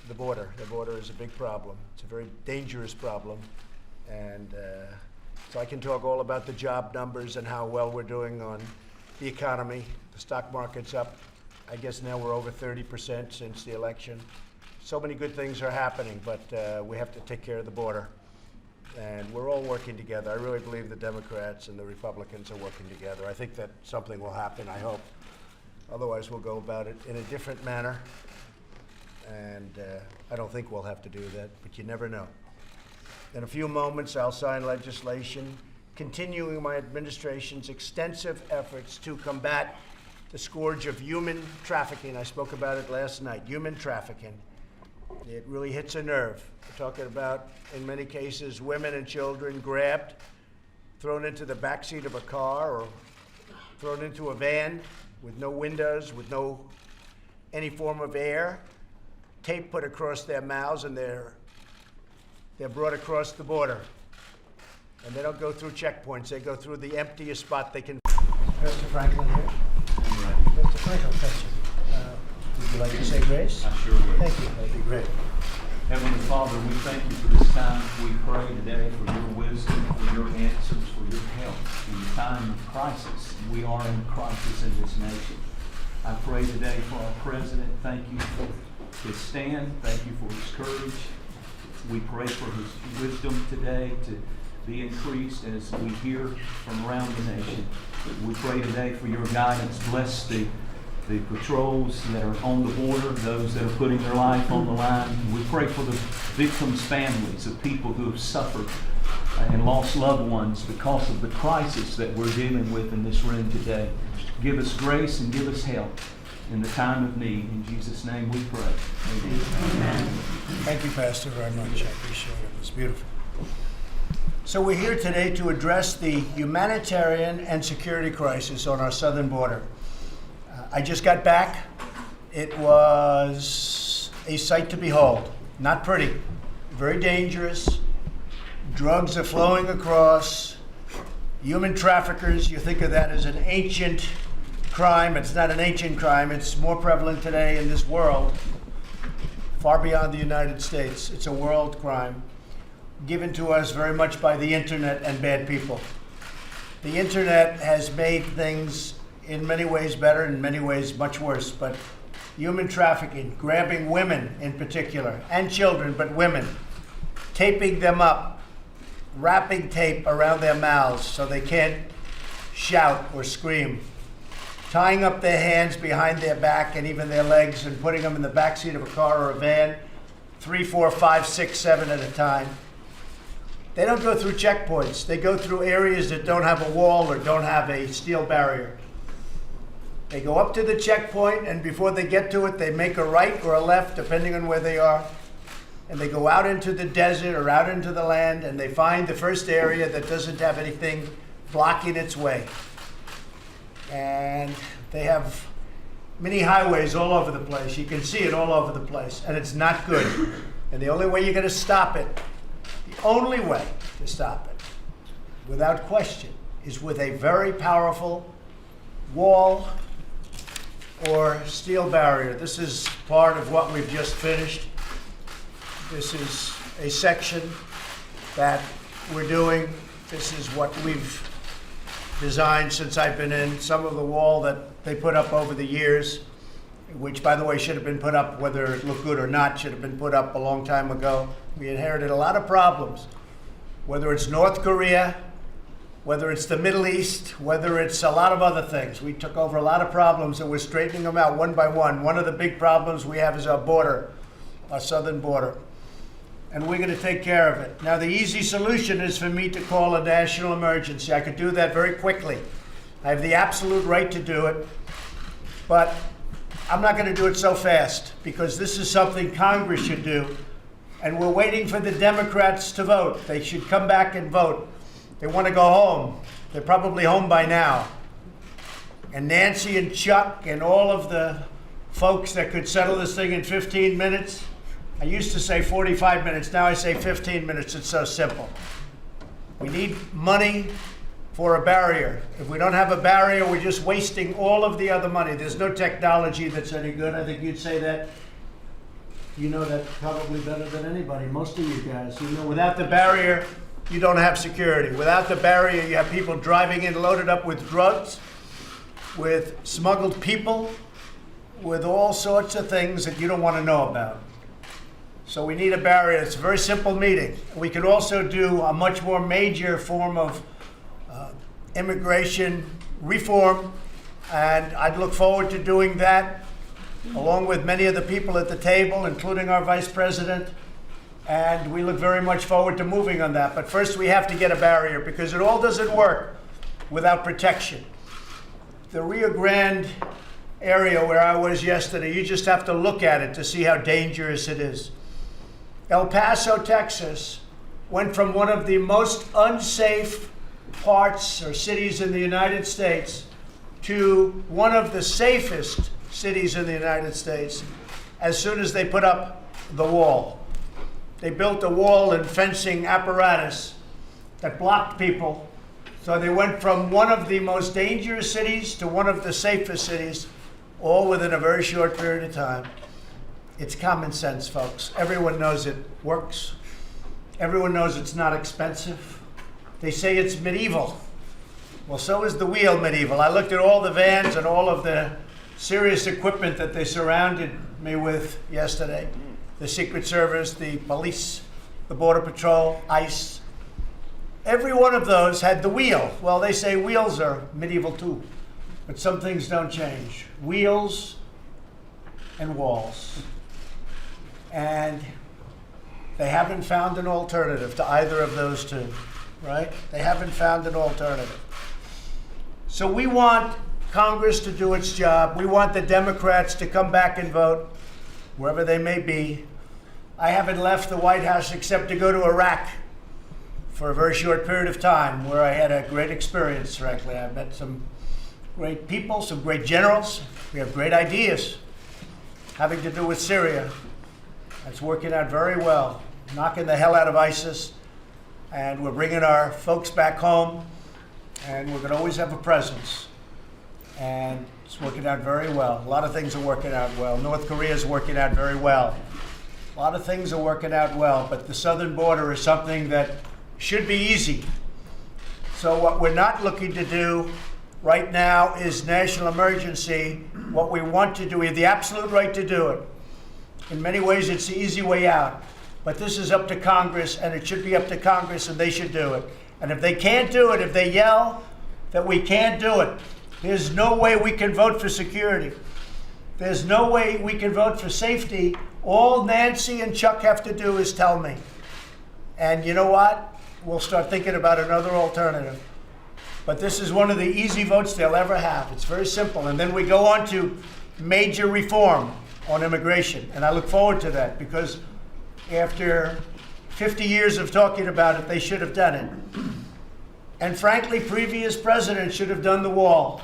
the border. The border is a big problem. It's a very dangerous problem. And so I can talk all about the job numbers and how well we're doing on the economy. The stock market's up. I guess now we're over 30% since the election. So many good things are happening, but we have to take care of the border. And we're all working together. I really believe the Democrats and the Republicans are working together. I think that something will happen, I hope. Otherwise, we'll go about it in a different manner. And I don't think we'll have to do that, but you never know. In a few moments, I'll sign legislation continuing my administration's extensive efforts to combat the scourge of human trafficking. I spoke about it last night, human trafficking. It really hits a nerve. We're talking about, in many cases, women and children grabbed, thrown into the backseat of a car or thrown into a van with no windows, with no any form of air, tape put across their mouths, and they're brought across the border. And they don't go through checkpoints. They go through the emptiest spot they can. Mr. Franklin here. Mr. Franklin, thank you. Would you like to say grace? I sure would. Thank you. That'd be great. Heavenly Father, we thank you for this time. We pray today for your wisdom, for your answers, for your help in the time of crisis. We are in crisis in this nation. I pray today for our president. Thank you for his stand. Thank you for his courage. We pray for his wisdom today to be increased as we hear from around the nation. We pray today for your guidance. Bless the patrols that are on the border, those that are putting their life on the line. We pray for the victims' families of people who have suffered and lost loved ones because of the crisis that we're dealing with in this room today. Give us grace and give us help in the time of need. In Jesus' name we pray. Amen. Thank you, Pastor, very much. I appreciate it. It's beautiful. So we're here today to address the humanitarian and security crisis on our southern border. I just got back. It was a sight to behold. Not pretty. Very dangerous. Drugs are flowing across. Human traffickers, you think of that as an ancient crime. It's not an ancient crime. It's more prevalent today in this world, far beyond the United States. It's a world crime given to us very much by the internet and bad people. The internet has made things in many ways better, in many ways much worse, but human trafficking, grabbing women in particular, and children, but women, taping them up, wrapping tape around their mouths so they can't shout or scream, tying up their hands behind their back and even their legs and putting them in the backseat of a car or a van, 3, 4, 5, 6, 7 at a time. They don't go through checkpoints. They go through areas that don't have a wall or don't have a steel barrier. They go up to the checkpoint, and before they get to it, they make a right or a left, depending on where they are. And they go out into the desert or out into the land, and they find the first area that doesn't have anything blocking its way. And they have mini highways all over the place. You can see it all over the place, and it's not good. And the only way you're going to stop it, the only way to stop it, without question, is with a very powerful wall or steel barrier. This is part of what we've just finished. This is a section that we're doing. This is what we've designed since I've been in. Some of the wall that they put up over the years, which, by the way, should have been put up, whether it looked good or not, should have been put up a long time ago. We inherited a lot of problems, whether it's North Korea, whether it's the Middle East, whether it's a lot of other things. We took over a lot of problems and we're straightening them out one by one. One of the big problems we have is our border, our southern border. And we're going to take care of it. Now, the easy solution is for me to call a national emergency. I could do that very quickly. I have the absolute right to do it. But I'm not going to do it so fast because this is something Congress should do. And we're waiting for the Democrats to vote. They should come back and vote. They want to go home. They're probably home by now. and Nancy and Chuck and all of the folks that could settle this thing in 15 minutes. I used to say 45 minutes, now I say 15 minutes, it's so simple. We need money for a barrier. If we don't have a barrier, we're just wasting all of the other money. There's no technology that's any good. I think you'd say that. You know that probably better than anybody, most of you guys. You know, without the barrier, you don't have security. Without the barrier, you have people driving in loaded up with drugs, with smuggled people, with all sorts of things that you don't want to know about. So we need a barrier. It's a very simple meeting. We could also do a much more major form of immigration reform, and I'd look forward to doing that along with many of the people at the table, including our vice president, and we look very much forward to moving on that. But first we have to get a barrier, because it all doesn't work without protection. The Rio Grande area where I was yesterday, you just have to look at it to see how dangerous it is. El Paso, Texas, went from one of the most unsafe parts or cities in the United States to one of the safest cities in the United States as soon as they put up the wall. They built a wall and fencing apparatus that blocked people. So they went from one of the most dangerous cities to one of the safest cities, all within a very short period of time. It's common sense, folks. Everyone knows it works. Everyone knows it's not expensive. They say it's medieval. Well, so is the wheel medieval. I looked at all the vans and all of the serious equipment that they surrounded me with yesterday. The Secret Service, the police, the Border Patrol, ICE. Every one of those had the wheel. Well, they say wheels are medieval too, but some things don't change. Wheels and walls. And they haven't found an alternative to either of those two, right? They haven't found an alternative. So we want Congress to do its job. We want the Democrats to come back and vote, wherever they may be. I haven't left the White House except to go to Iraq for a very short period of time, where I had a great experience, frankly. I met some great people, some great generals. We have great ideas having to do with Syria. It's working out very well, knocking the hell out of ISIS, and we're bringing our folks back home, and we're going to always have a presence. And it's working out very well. A lot of things are working out well. North Korea is working out very well. A lot of things are working out well, but the southern border is something that should be easy. So what we're not looking to do right now is national emergency. What we want to do, we have the absolute right to do it. In many ways, it's the easy way out. But this is up to Congress, and it should be up to Congress, and they should do it. And if they can't do it, if they yell that we can't do it, there's no way we can vote for security. There's no way we can vote for safety. All Nancy and Chuck have to do is tell me. And you know what? We'll start thinking about another alternative. But this is one of the easy votes they'll ever have. It's very simple. And then we go on to major reform on immigration. And I look forward to that, because after 50 years of talking about it, they should have done it. And frankly, previous presidents should have done the wall.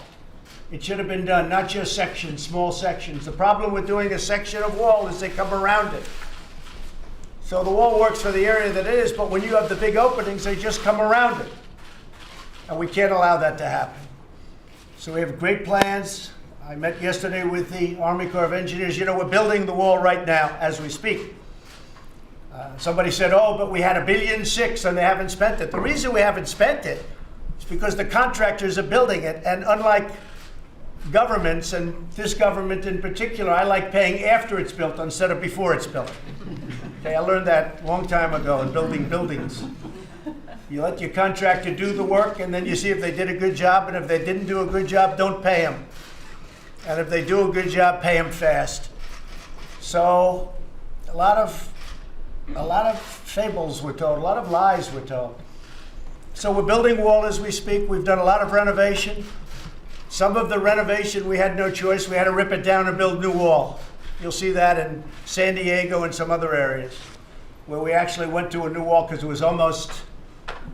It should have been done, not just sections, small sections. The problem with doing a section of wall is they come around it. So the wall works for the area that it is, but when you have the big openings, they just come around it. And we can't allow that to happen. So we have great plans. I met yesterday with the Army Corps of Engineers. You know, we're building the wall right now as we speak. Somebody said, oh, but we had $1.6 billion and they haven't spent it. The reason we haven't spent it is because the contractors are building it. And unlike governments, and this government in particular, I like paying after it's built instead of before it's built. Okay, I learned that a long time ago in building buildings. You let your contractor do the work, and then you see if they did a good job, and if they didn't do a good job, don't pay them. And if they do a good job, pay them fast. So a lot of fables were told, a lot of lies were told. So we're building wall as we speak. We've done a lot of renovation. Some of the renovation, we had no choice. We had to rip it down and build new wall. You'll see that in San Diego and some other areas where we actually went to a new wall because it was almost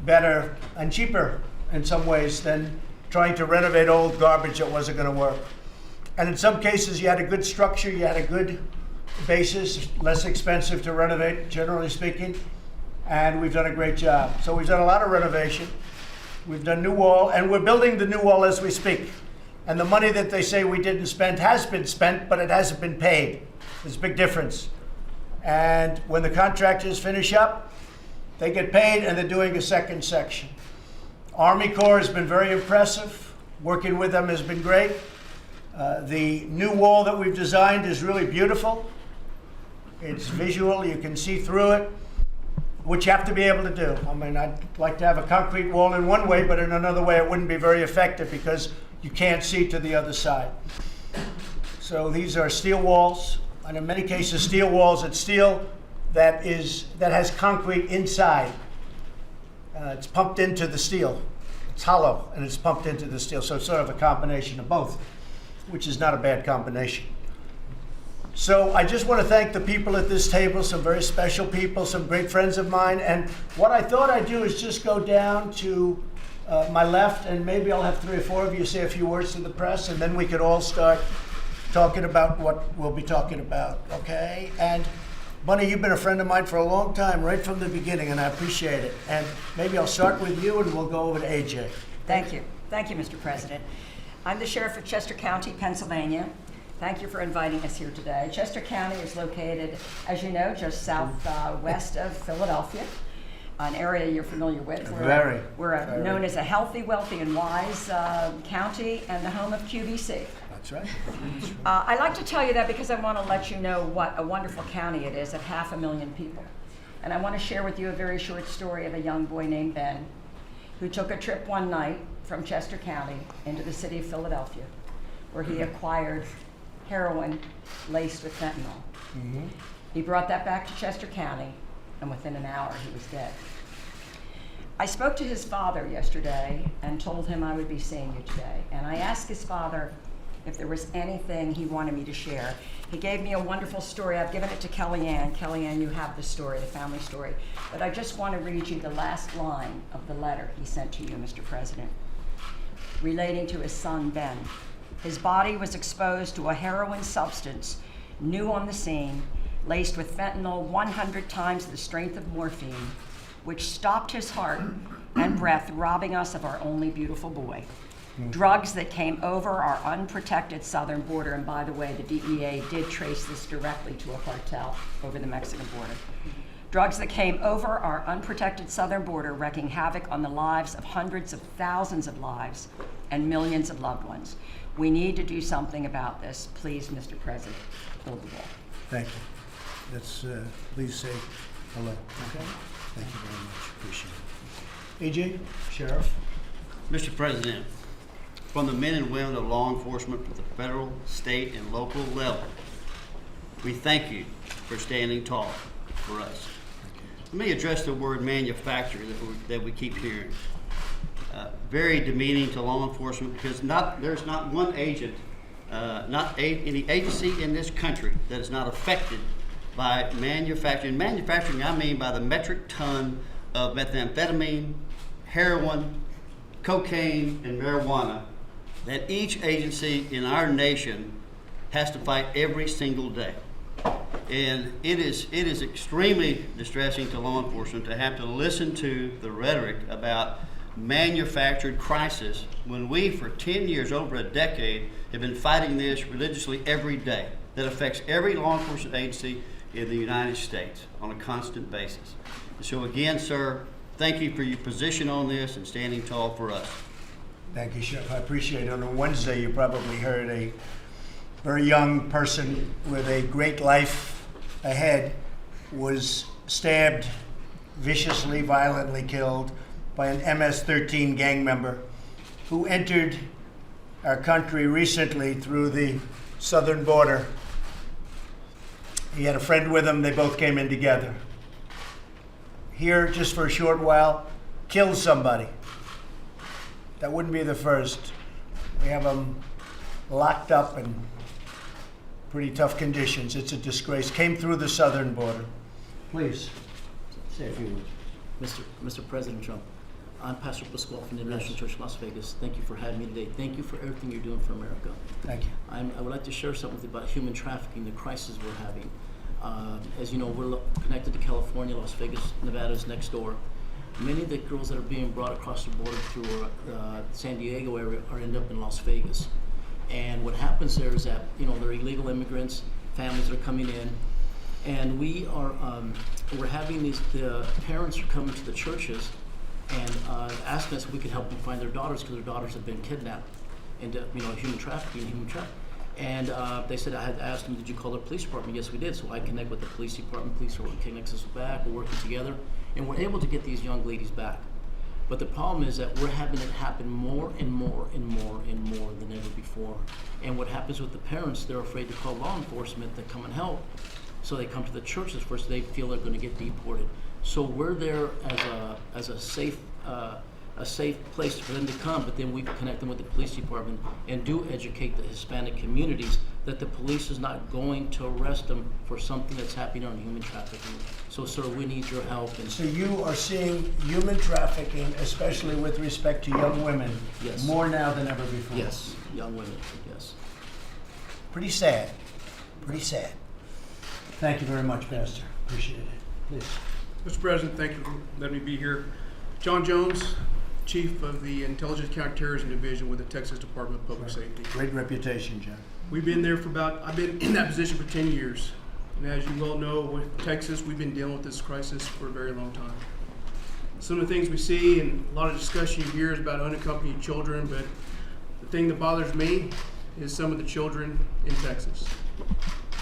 better and cheaper in some ways than trying to renovate old garbage that wasn't going to work. And in some cases, you had a good structure, you had a good basis, less expensive to renovate, generally speaking, and we've done a great job. So we've done a lot of renovation. We've done new wall, and we're building the new wall as we speak. And the money that they say we didn't spend has been spent, but it hasn't been paid. There's a big difference. And when the contractors finish up, they get paid, and they're doing a second section. Army Corps has been very impressive. Working with them has been great. The new wall that we've designed is really beautiful. It's visual, you can see through it, which you have to be able to do. I mean, I'd like to have a concrete wall in one way, but in another way it wouldn't be very effective because you can't see to the other side. So these are steel walls, and in many cases steel walls, it's steel that has concrete inside. It's pumped into the steel. It's hollow and it's pumped into the steel, so it's sort of a combination of both, which is not a bad combination. So I just want to thank the people at this table, some very special people, some great friends of mine. And what I thought I'd do is just go down to my left, and maybe I'll have 3 or 4 of you say a few words to the press, and then we could all start talking about what we'll be talking about, okay? And Bunny, you've been a friend of mine for a long time, right from the beginning, and I appreciate it. And maybe I'll start with you, and we'll go over to AJ. Thank you. Thank you, Mr. President. I'm the Sheriff of Chester County, Pennsylvania. Thank you for inviting us here today. Chester County is located, as you know, just southwest of Philadelphia, an area you're familiar with. We're known as a healthy, wealthy, and wise county and the home of QVC. That's right. I like to tell you that because I want to let you know what a wonderful county it is of 500,000 people. And I want to share with you a very short story of a young boy named Ben who took a trip one night from Chester County into the city of Philadelphia, where he acquired heroin laced with fentanyl. Mm-hmm. He brought that back to Chester County, and within an hour he was dead. I spoke to his father yesterday and told him I would be seeing you today. And I asked his father if there was anything he wanted me to share. He gave me a wonderful story. I've given it to Kellyanne. Kellyanne, you have the story, the family story. But I just want to read you the last line of the letter he sent to you, Mr. President, relating to his son, Ben. His body was exposed to a heroin substance, new on the scene, laced with fentanyl 100 times the strength of morphine, which stopped his heart and breath, robbing us of our only beautiful boy. Drugs that came over our unprotected southern border, and by the way, the DEA did trace this directly to a cartel over the Mexican border. Drugs that came over our unprotected southern border, wreaking havoc on the lives of hundreds of thousands of lives and millions of loved ones. We need to do something about this. Please, Mr. President, build the wall. Thank you. Let's please say hello. Okay. Thank you very much. Appreciate it. AJ, Sheriff. Mr. President, from the men and women of law enforcement at the federal, state, and local level, we thank you for standing tall for us. Let me address the word manufacturer that we keep hearing. Very demeaning to law enforcement because there's not one agent, any agency in this country that is not affected by manufacturing. Manufacturing, I mean by the metric ton of methamphetamine, heroin, cocaine, and marijuana that each agency in our nation has to fight every single day. And it is extremely distressing to law enforcement to have to listen to the rhetoric about manufactured crisis when we, for 10 years, over a decade, have been fighting this religiously every day that affects every law enforcement agency in the United States on a constant basis. So again, sir, thank you for your position on this and standing tall for us. Thank you, Sheriff. I appreciate it. On Wednesday, you probably heard a very young person with a great life ahead was stabbed, viciously, violently killed by an MS-13 gang member who entered our country recently through the southern border. He had a friend with him. They both came in together. Here, just for a short while, killed somebody. That wouldn't be the first. We have them locked up in pretty tough conditions. It's a disgrace. Came through the southern border. Please, say a few words. Mr. President Trump, I'm Pastor Pasquale from the International Church Las Vegas. Thank you for having me today. Thank you for everything you're doing for America. Thank you. I would like to share something about human trafficking, the crisis we're having. As you know, we're connected to California, Las Vegas, Nevada is next door. Many of the girls that are being brought across the border through San Diego area are end up in Las Vegas. And what happens there is that, you know, they're illegal immigrants, families are coming in, and we're having the parents are coming to the churches and asking us if we could help them find their daughters because their daughters have been kidnapped into, you know, human trafficking. And they said, I had asked them, did you call the police department? Yes, we did. So I connect with the police department. Police are connecting us back. We're working together, and we're able to get these young ladies back. But the problem is that we're having it happen more and more and more and more than ever before. And what happens with the parents, they're afraid to call law enforcement to come and help. So they come to the churches first. They feel they're going to get deported. So we're there as a safe place for them to come, but then we connect them with the police department and do educate the Hispanic communities that the police is not going to arrest them for something that's happening on human trafficking. So, sir, we need your help. And So you are seeing human trafficking, especially with respect to young women, Yes. more now than ever before? yes, young women, yes. Pretty sad. Pretty sad. Thank you very much, Pastor. Appreciate it. Please. Mr. President, thank you for letting me be here. John Jones, Chief of the Intelligence Counterterrorism Division with the Texas Department of Public Safety. Great reputation, John. We've been there I've been in that position for 10 years. And as you well know, with Texas, we've been dealing with this crisis for a very long time. Some of the things we see and a lot of discussion you hear is about unaccompanied children, but the thing that bothers me is some of the children in Texas.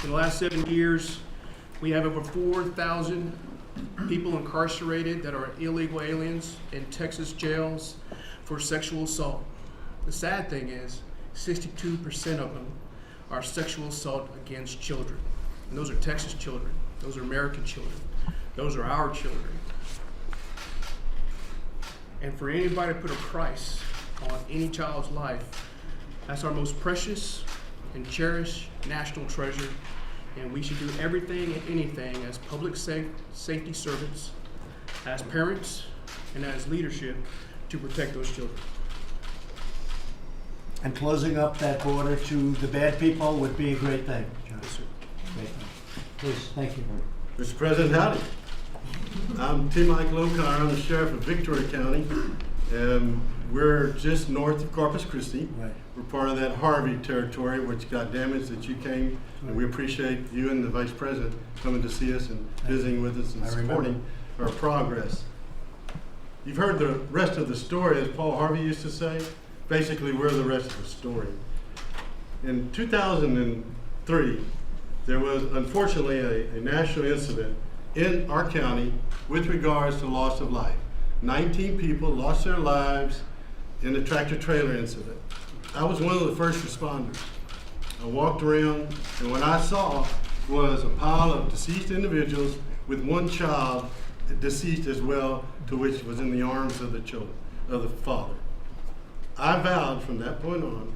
In the last 7 years, we have over 4,000 people incarcerated that are illegal aliens in Texas jails for sexual assault. The sad thing is 62% of them are sexual assault against children. And those are Texas children. Those are American children. Those are our children. And for anybody to put a price on any child's life, that's our most precious and cherished national treasure. And we should do everything and anything as public safety servants, as parents, and as leadership to protect those children. And closing up that border to the bad people would be a great thing, John. Yes, sir. Great thing. Please, thank you. Mr. President, howdy. I'm T. Mike Lokar. I'm the sheriff of Victoria County. We're just north of Corpus Christi. Right. We're part of that Harvey territory, which got damaged that you came. And we appreciate you and the Vice President coming to see us and visiting with us and supporting our progress. You've heard the rest of the story, as Paul Harvey used to say. Basically, we're the rest of the story. In 2003, there was unfortunately a national incident in our county with regards to loss of life. 19 people lost their lives in a tractor trailer incident. I was one of the first responders. I walked around, and what I saw was a pile of deceased individuals with one child deceased as well, to which was in the arms of the father. I vowed from that point on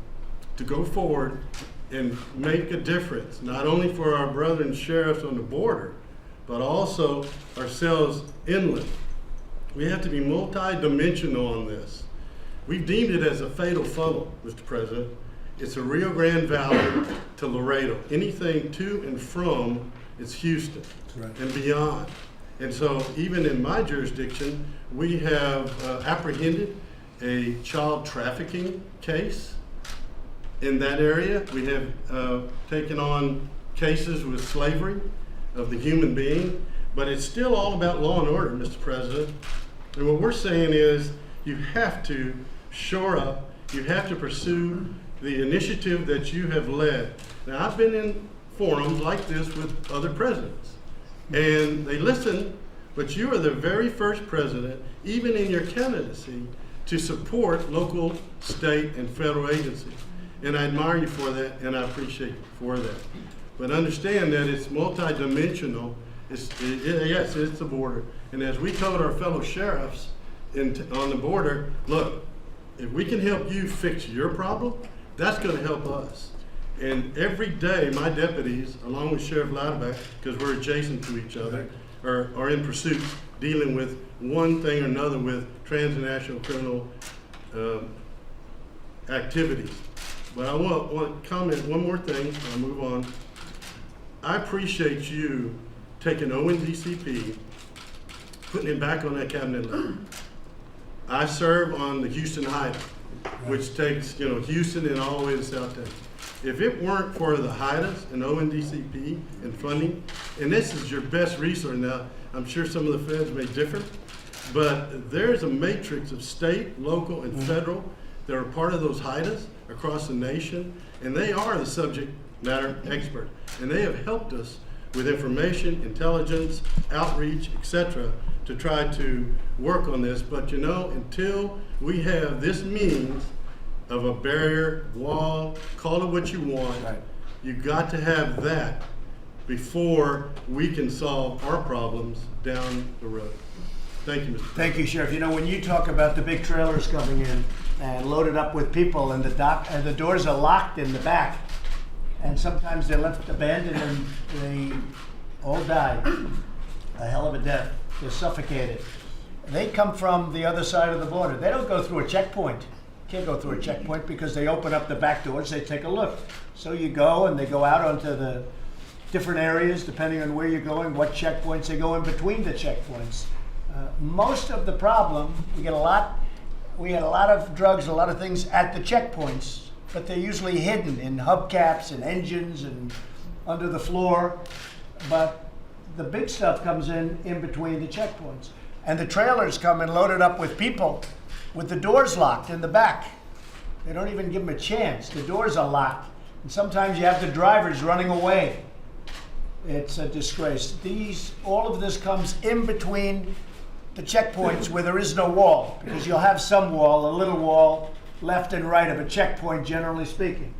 to go forward and make a difference, not only for our brethren sheriffs on the border, but also ourselves inland. We have to be multi-dimensional on this. We've deemed it as a fatal funnel, Mr. President. It's a Rio Grande Valley to Laredo. Anything to and from, it's Houston and beyond. And so even in my jurisdiction, we have apprehended a child trafficking case in that area. We have taken on cases with slavery of the human being, but it's still all about law and order, Mr. President. And what we're saying is you have to shore up, you have to pursue the initiative that you have led. Now, I've been in forums like this with other presidents, and they listen, but you are the very first president, even in your candidacy, to support local, state, and federal agencies. And I admire you for that, and I appreciate you for that. But understand that it's multidimensional. Yes, it's the border. And as we told our fellow sheriffs on the border, look, if we can help you fix your problem, that's going to help us. And every day, my deputies, along with Sheriff Louderback, because we're adjacent to each other, are in pursuit dealing with one thing or another with transnational criminal activities. But I want to comment one more thing, and I'll move on. I appreciate you taking ONDCP, putting it back on that cabinet level. I serve on the Houston HIDA, which takes, Houston and all the way to South Texas. If it weren't for the HIDAs and ONDCP and funding, and this is your best resource now, I'm sure some of the feds may differ, but there's a matrix of state, local, and federal that are part of those HIDAs across the nation, and they are the subject matter expert. And they have helped us with information, intelligence, outreach, etc., to try to work on this. But until we have this means of a barrier, wall, call it what you want, you got to have that before we can solve our problems down the road. Thank you, Mr. Thank you, Sheriff. When you talk about the big trailers coming in and loaded up with people and the doors are locked in the back, and sometimes they're left abandoned and they all die a hell of a death. They're suffocated. They come from the other side of the border. They don't go through a checkpoint. Can't go through a checkpoint because they open up the back doors, they take a look. So you go and they go out onto the different areas depending on where you're going, what checkpoints. They go in between the checkpoints. Most of the problem, we had a lot of drugs, a lot of things at the checkpoints, but they're usually hidden in hubcaps and engines and under the floor. But the big stuff comes in between the checkpoints. And the trailers come in loaded up with people with the doors locked in the back. They don't even give them a chance. The doors are locked. And sometimes you have the drivers running away. It's a disgrace. All of this comes in between the checkpoints where there is no wall, because you'll have some wall, a little wall, left and right of a checkpoint, generally speaking.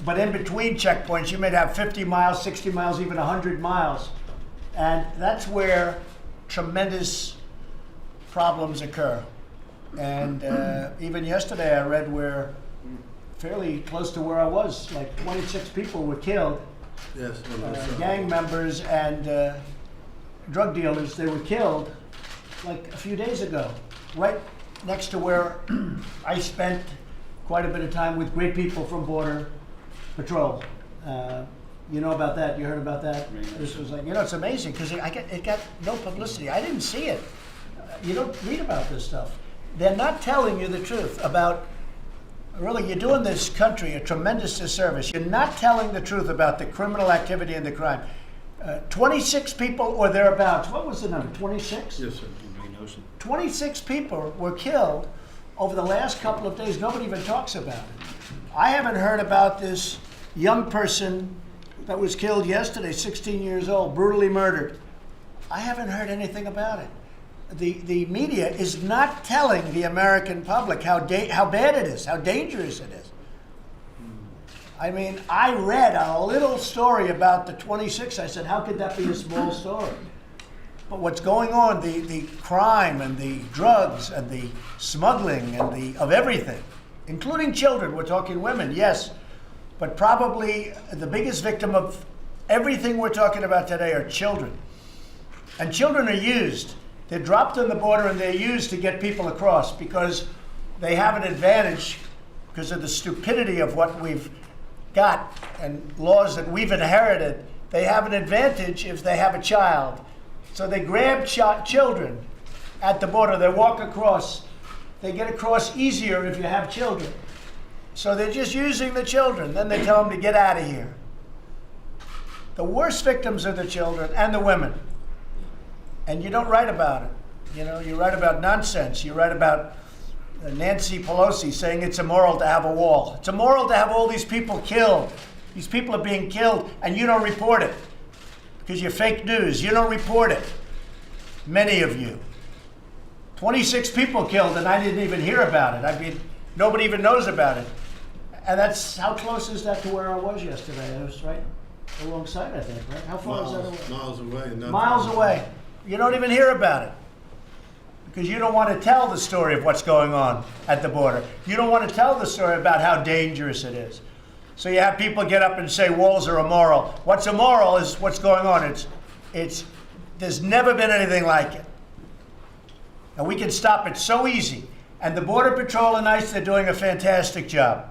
But in between checkpoints, you may have 50 miles, 60 miles, even 100 miles. And that's where tremendous problems occur. And even yesterday I read where, fairly close to where I was, like 26 people were killed. Yes. Gang members and drug dealers, they were killed like a few days ago, right next to where I spent quite a bit of time with great people from Border Patrol. You know about that? You heard about that? This was like, it's amazing because it got no publicity. I didn't see it. You don't read about this stuff. They're not telling you the truth about, really, you're doing this country a tremendous disservice. You're not telling the truth about the criminal activity and the crime. 26 people or thereabouts. What was the number? 26? Yes, sir. 26 people were killed over the last couple of days. Nobody even talks about it. I haven't heard about this young person that was killed yesterday, 16 years old, brutally murdered. I haven't heard anything about it. The media is not telling the American public how bad it is, how dangerous it is. I mean, I read a little story about the 26. I said, how could that be a small story? But what's going on, the crime and the drugs and the smuggling and of everything, including children, we're talking women, yes, but probably the biggest victim of everything we're talking about today are children. And children are used. They're dropped on the border and they're used to get people across because they have an advantage because of the stupidity of what we've got and laws that we've inherited. They have an advantage if they have a child. So they grab children at the border. They walk across. They get across easier if you have children. So they're just using the children. Then they tell them to get out of here. The worst victims are the children and the women. And you don't write about it. You write about nonsense. You write about Nancy Pelosi saying it's immoral to have a wall. It's immoral to have all these people killed. These people are being killed and you don't report it because you're fake news. You don't report it. Many of you. 26 people killed and I didn't even hear about it. I mean, nobody even knows about it. And that's, how close is that to where I was yesterday? It was right alongside, I think, right? How far is that away? Miles away. Miles away. You don't even hear about it because you don't want to tell the story of what's going on at the border. You don't want to tell the story about how dangerous it is. So you have people get up and say walls are immoral. What's immoral is what's going on. It's There's never been anything like it. And we can stop it so easy. And the Border Patrol and ICE, they're doing a fantastic job.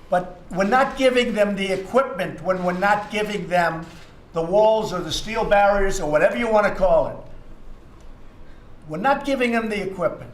But we're not giving them the equipment when we're not giving them the walls or the steel barriers or whatever you want to call it. We're not giving them the equipment.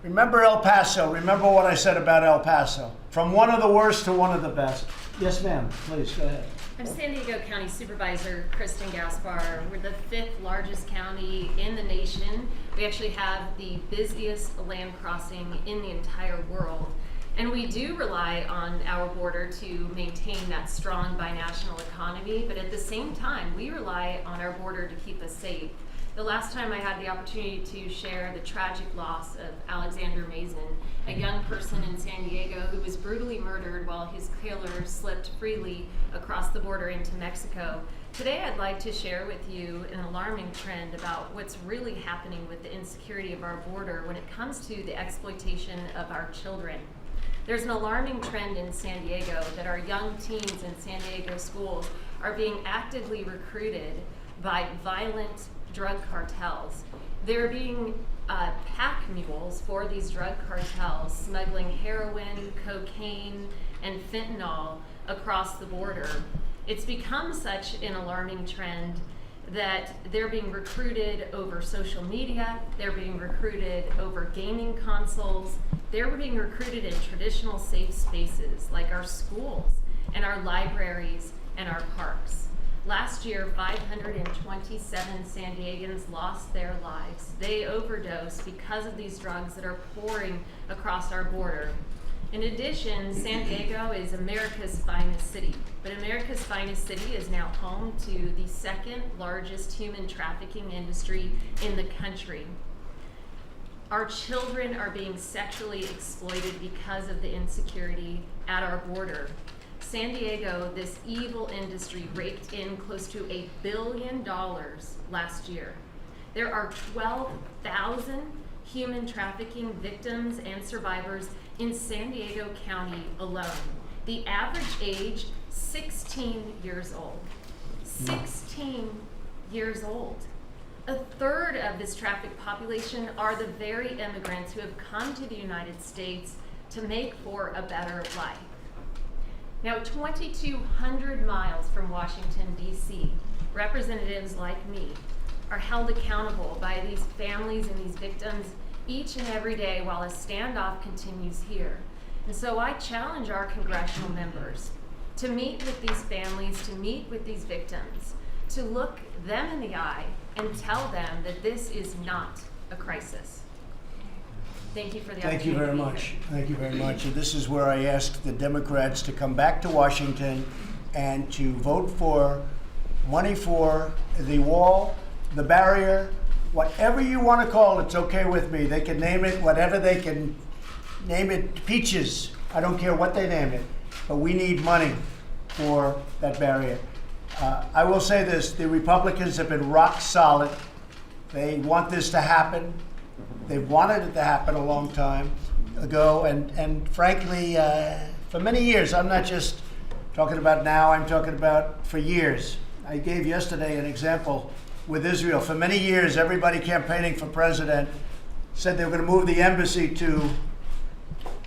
Remember El Paso. Remember what I said about El Paso. From one of the worst to one of the best. Yes, ma'am. Please, go ahead. I'm San Diego County Supervisor Kristen Gaspar. We're the 5th largest county in the nation. We actually have the busiest land crossing in the entire world. And we do rely on our border to maintain that strong binational economy, but at the same time, we rely on our border to keep us safe. The last time I had the opportunity to share the tragic loss of Alexander Mason, a young person in San Diego who was brutally murdered while his killer slipped freely across the border into Mexico. Today I'd like to share with you an alarming trend about what's really happening with the insecurity of our border when it comes to the exploitation of our children. There's an alarming trend in San Diego that our young teens in San Diego schools are being actively recruited by violent drug cartels. They're being pack mules for these drug cartels, smuggling heroin, cocaine, and fentanyl across the border. It's become such an alarming trend that they're being recruited over social media, they're being recruited over gaming consoles, they're being recruited in traditional safe spaces like our schools and our libraries and our parks. Last year, 527 San Diegans lost their lives. They overdosed because of these drugs that are pouring across our border. In addition, San Diego is America's finest city, but America's finest city is now home to the 2nd largest human trafficking industry in the country. Our children are being sexually exploited because of the insecurity at our border. San Diego, this evil industry raked in close to $1 billion last year. There are 12,000 human trafficking victims and survivors in San Diego County alone. The average age, 16 years old. 16 years old. 1/3 of this trafficked population are the very immigrants who have come to the United States to make for a better life. Now, 2,200 miles from Washington, D.C., representatives like me are held accountable by these families and these victims each and every day while a standoff continues here. And so I challenge our congressional members to meet with these families, to meet with these victims, to look them in the eye and tell them that this is not a crisis. Thank you for the opportunity. Thank you very much. Thank you very much. And this is where I ask the Democrats to come back to Washington and to vote for money for the wall, the barrier, whatever you want to call it, it's okay with me. They can name it whatever they can name it, peaches. I don't care what they name it, but we need money for that barrier. I will say this, the Republicans have been rock solid. They want this to happen. They've wanted it to happen a long time ago, and frankly, for many years, I'm not just talking about now, I'm talking about for years. I gave yesterday an example with Israel. For many years, everybody campaigning for president said they were going to move the embassy to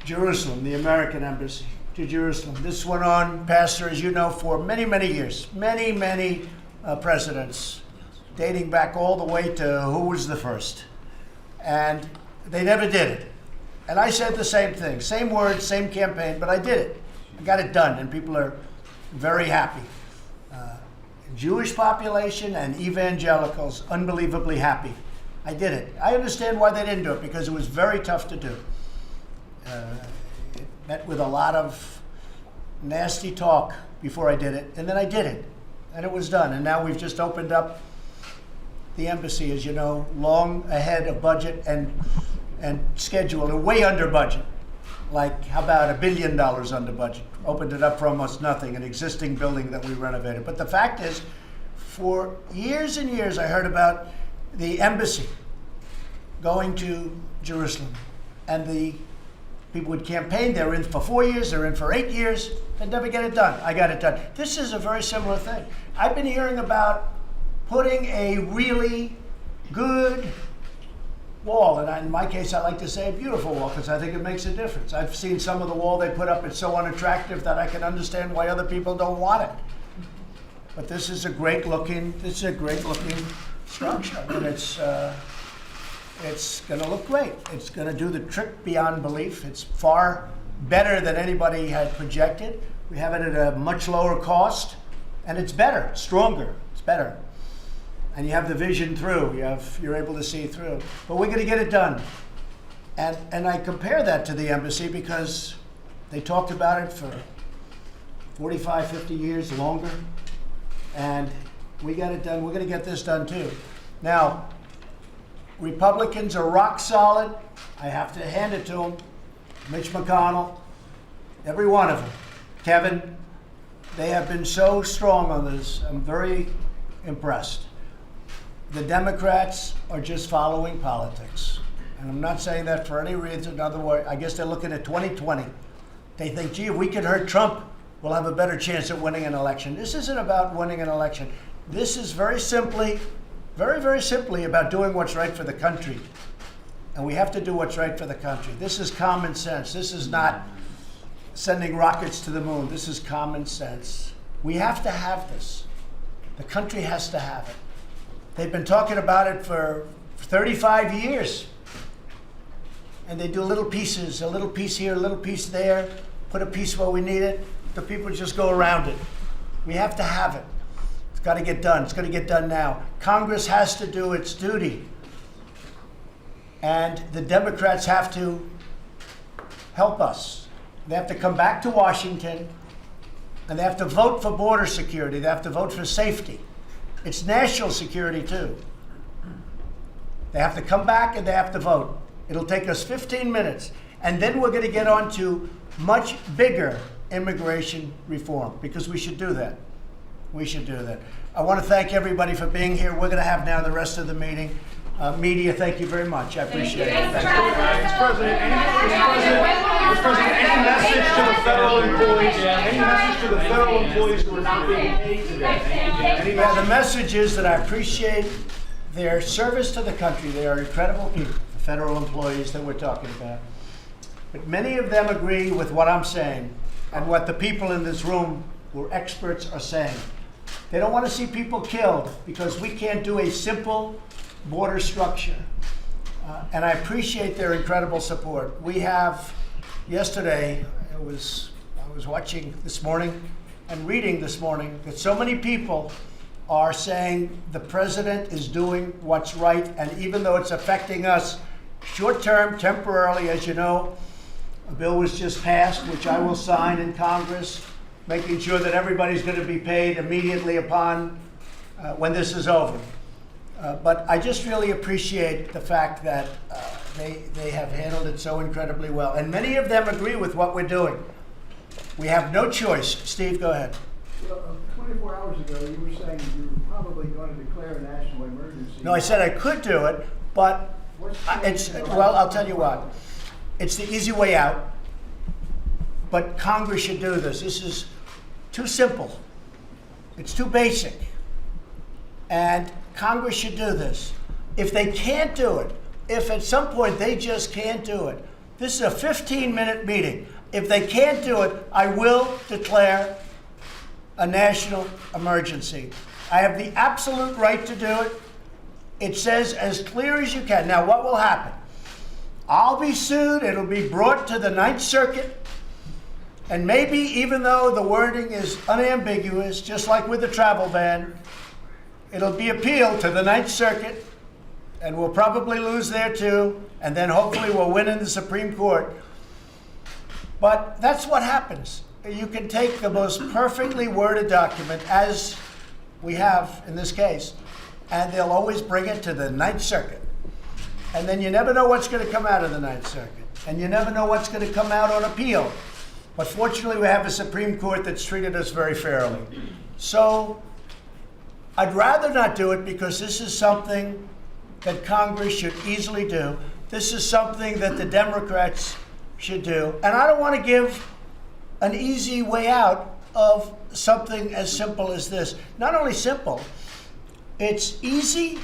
Jerusalem, the American embassy to Jerusalem. This went on, Pastor, as you know, for many, many years, many presidents, dating back all the way to who was the first. And they never did it. And I said the same thing, same words, same campaign, but I did it. I got it done, and people are very happy. Jewish population and evangelicals, unbelievably happy. I did it. I understand why they didn't do it, because it was very tough to do. It met with a lot of nasty talk before I did it, and then I did it, and it was done. And now we've just opened up the embassy, as you know, long ahead of budget and schedule, and way under budget. Like, how about $1 billion under budget? Opened it up for almost nothing, an existing building that we renovated. But the fact is, for years and years, I heard about the embassy going to Jerusalem. And the people would campaign, they're in for 4 years, they're in for 8 years, they'd never get it done. I got it done. This is a very similar thing. I've been hearing about putting a really good wall, and in my case, I like to say a beautiful wall because I think it makes a difference. I've seen some of the wall they put up, it's so unattractive that I can understand why other people don't want it. But this is a great looking structure, and it's going to look great. It's going to do the trick beyond belief. It's far better than anybody had projected. We have it at a much lower cost, and it's better, stronger. It's better. And you have the vision through. You're able to see through. But we're going to get it done. And I compare that to the embassy because they talked about it for 45, 50 years longer. And we got it done. We're going to get this done too. Now, Republicans are rock solid. I have to hand it to them. Mitch McConnell, every one of them. Kevin, they have been so strong on this. I'm very impressed. The Democrats are just following politics. And I'm not saying that for any reason. Otherwise, I guess they're looking at 2020. They think, gee, if we can hurt Trump, we'll have a better chance at winning an election. This isn't about winning an election. This is very simply, very, very simply about doing what's right for the country. And we have to do what's right for the country. This is common sense. This is not sending rockets to the moon. This is common sense. We have to have this. The country has to have it. They've been talking about it for 35 years. And they do little pieces, a little piece here, a little piece there, put a piece where we need it. The people just go around it. We have to have it. It's got to get done. It's going to get done now. Congress has to do its duty. And the Democrats have to help us. They have to come back to Washington, and they have to vote for border security. They have to vote for safety. It's national security, too. They have to come back and they have to vote. It'll take us 15 minutes. And then we're going to get on to much bigger immigration reform, because we should do that. We should do that. I want to thank everybody for being here. We're going to have now the rest of the meeting. Media, thank you very much. I appreciate it. Mr. President, any message to the federal employees? Any message to the federal employees who are not being paid today? The message is that I appreciate their service to the country. They are incredible people, the federal employees that we're talking about. But many of them agree with what I'm saying and what the people in this room who are experts are saying. They don't want to see people killed because we can't do a simple border structure. And I appreciate their incredible support. We have, yesterday, I was watching this morning and reading this morning that so many people are saying the president is doing what's right, and even though it's affecting us short-term, temporarily, as you know, a bill was just passed, which I will sign in Congress, making sure that everybody's going to be paid immediately upon when this is over. But I just really appreciate the fact that they have handled it so incredibly well. And many of them agree with what we're doing. We have no choice. Steve, go ahead. Well, 24 hours ago, you were saying you were probably going to declare a national emergency. No, I said I could do it, but well, I'll tell you what. It's the easy way out, but Congress should do this. This is too simple. It's too basic. And Congress should do this. If they can't do it, if at some point they just can't do it, this is a 15-minute meeting. If they can't do it, I will declare a national emergency. I have the absolute right to do it. It says as clear as you can. Now, what will happen? I'll be sued. It'll be brought to the Ninth Circuit. And maybe, even though the wording is unambiguous, just like with the travel ban, it'll be appealed to the Ninth Circuit, and we'll probably lose there too, and then hopefully we'll win in the Supreme Court. But that's what happens. You can take the most perfectly worded document, as we have in this case, and they'll always bring it to the Ninth Circuit. And then you never know what's going to come out of the Ninth Circuit, and you never know what's going to come out on appeal. But fortunately, we have a Supreme Court that's treated us very fairly. So I'd rather not do it, because this is something that Congress should easily do. This is something that the Democrats should do. And I don't want to give an easy way out of something as simple as this. Not only simple, It's easy,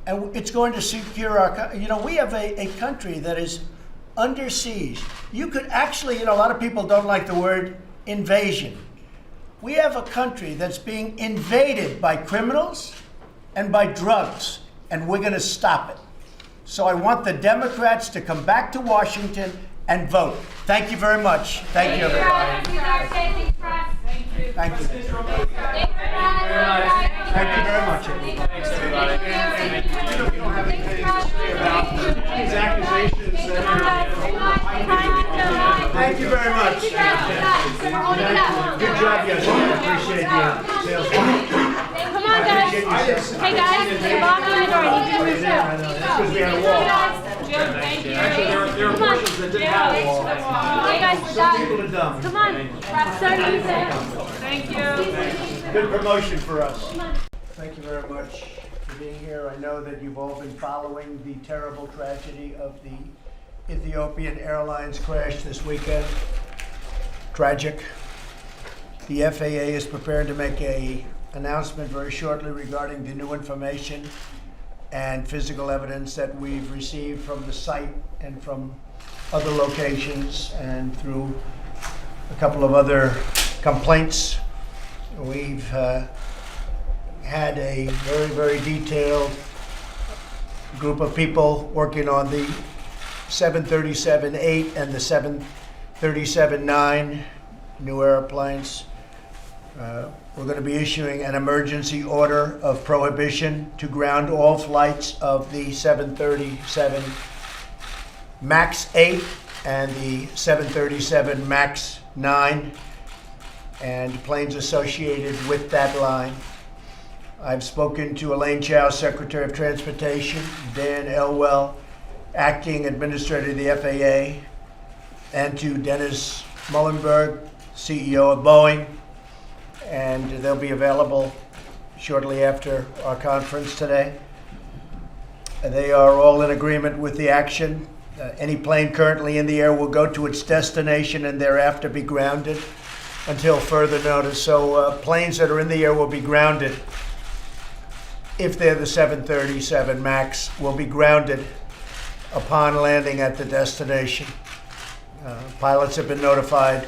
and it's going to secure our, we have a country that is under siege. You could actually, a lot of people don't like the word invasion. We have a country that's being invaded by criminals and by drugs, and we're going to stop it. So I want the Democrats to come back to Washington and vote. Thank you very much. Thank you, everybody. Thank you. Thank you. Thank you very much. Thanks, everybody. These accusations Thank you very much. Good job yesterday. I appreciate the sales. Come on, guys. Hey, guys. Ivanka and I need you to move down. That's because we had a wall. Jim, thank you. Actually, there are portions that didn't have a wall. Hey, guys, we're Some people done. are dumb. Come on. So you said. Thank you. Good promotion for us. Thank you very much for being here. I know that you've all been following the terrible tragedy of the Ethiopian Airlines crash this weekend. Tragic. The FAA is prepared to make an announcement very shortly regarding the new information and physical evidence that we've received from the site and from other locations and through a couple of other complaints. We've had a very, very detailed group of people working on the 737-8 and the 737-9 new airplanes. We're going to be issuing an emergency order of prohibition to ground all flights of the 737 MAX 8 and the 737 MAX 9 and planes associated with that line. I've spoken to Elaine Chao, Secretary of Transportation, Dan Elwell, Acting Administrator of the FAA, and to Dennis Mullenberg, CEO of Boeing, and they'll be available shortly after our conference today. They are all in agreement with the action. Any plane currently in the air will go to its destination and thereafter be grounded until further notice. So planes that are in the air will be grounded. If they're the 737 MAX, will be grounded upon landing at the destination. Pilots have been notified.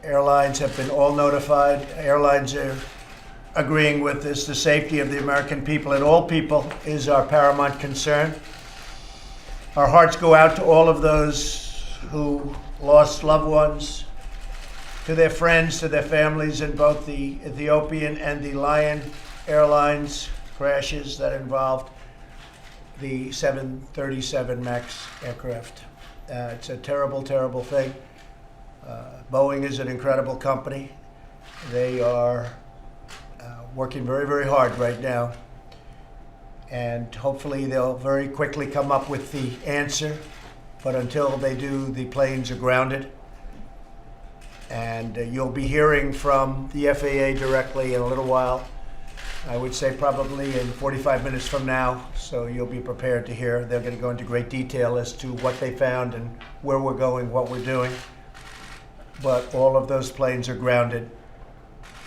Airlines have been all notified. Airlines are agreeing with this. The safety of the American people and all people is our paramount concern. Our hearts go out to all of those who lost loved ones, to their friends, to their families in both the Ethiopian and the Lion Airlines crashes that involved the 737 MAX aircraft. It's a terrible, terrible thing. Boeing is an incredible company. They are working very, very hard right now. And hopefully they'll very quickly come up with the answer. But until they do, the planes are grounded. And you'll be hearing from the FAA directly in a little while. I would say probably in 45 minutes from now, so you'll be prepared to hear. They're going to go into great detail as to what they found and where we're going, what we're doing. But all of those planes are grounded,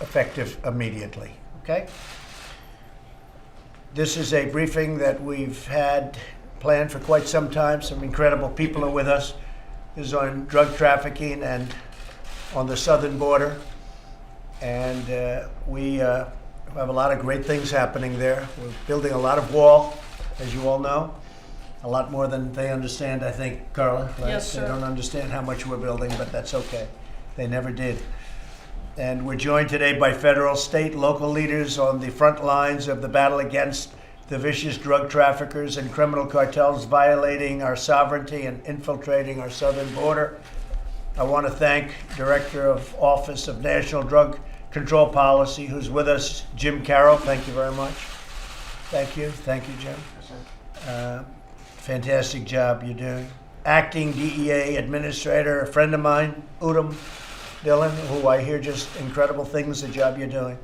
effective immediately, okay? This is a briefing that we've had planned for quite some time. Some incredible people are with us. This is on drug trafficking and on the southern border. And we have a lot of great things happening there. We're building a lot of wall, as you all know. A lot more than they understand, I think, Carla. Right? Yes, sir. They don't understand how much we're building, but that's okay. They never did. And we're joined today by federal, state, local leaders on the front lines of the battle against the vicious drug traffickers and criminal cartels violating our sovereignty and infiltrating our southern border. I want to thank Director of Office of National Drug Control Policy, who's with us, Jim Carroll. Thank you very much. Thank you, Jim. Fantastic job you're doing. Acting DEA Administrator, a friend of mine, Udom Dillon, who I hear just incredible things, the job you're doing.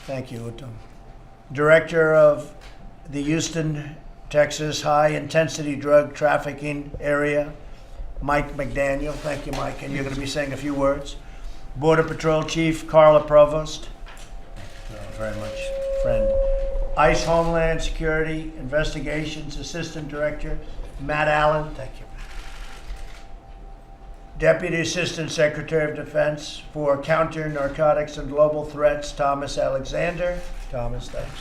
Thank you, Udom. Director of the Houston, Texas High Intensity Drug Trafficking Area, Mike McDaniel. Thank you, Mike, and you're going to be saying a few words. Border Patrol Chief Carla Provost. Thank you very much, friend. ICE Homeland Security Investigations Assistant Director, Matt Allen. Thank you. Deputy Assistant Secretary of Defense for Counter Narcotics and Global Threats, Thomas Alexander. Thomas, thanks.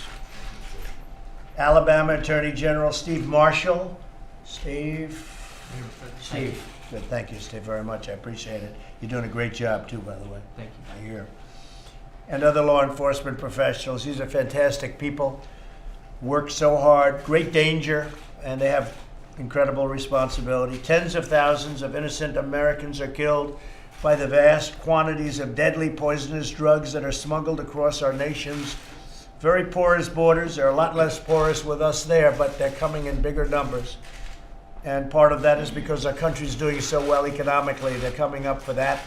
Alabama Attorney General Steve Marshall. Steve. Good, thank you, Steve, very much. I appreciate it. You're doing a great job too, by the way. Thank you. I hear. And other law enforcement professionals. These are fantastic people. Work so hard, great danger, and they have incredible responsibility. Tens of thousands of innocent Americans are killed by the vast quantities of deadly poisonous drugs that are smuggled across our nation's very porous borders. They're a lot less porous with us there, but they're coming in bigger numbers. And part of that is because our country's doing so well economically. They're coming up for that.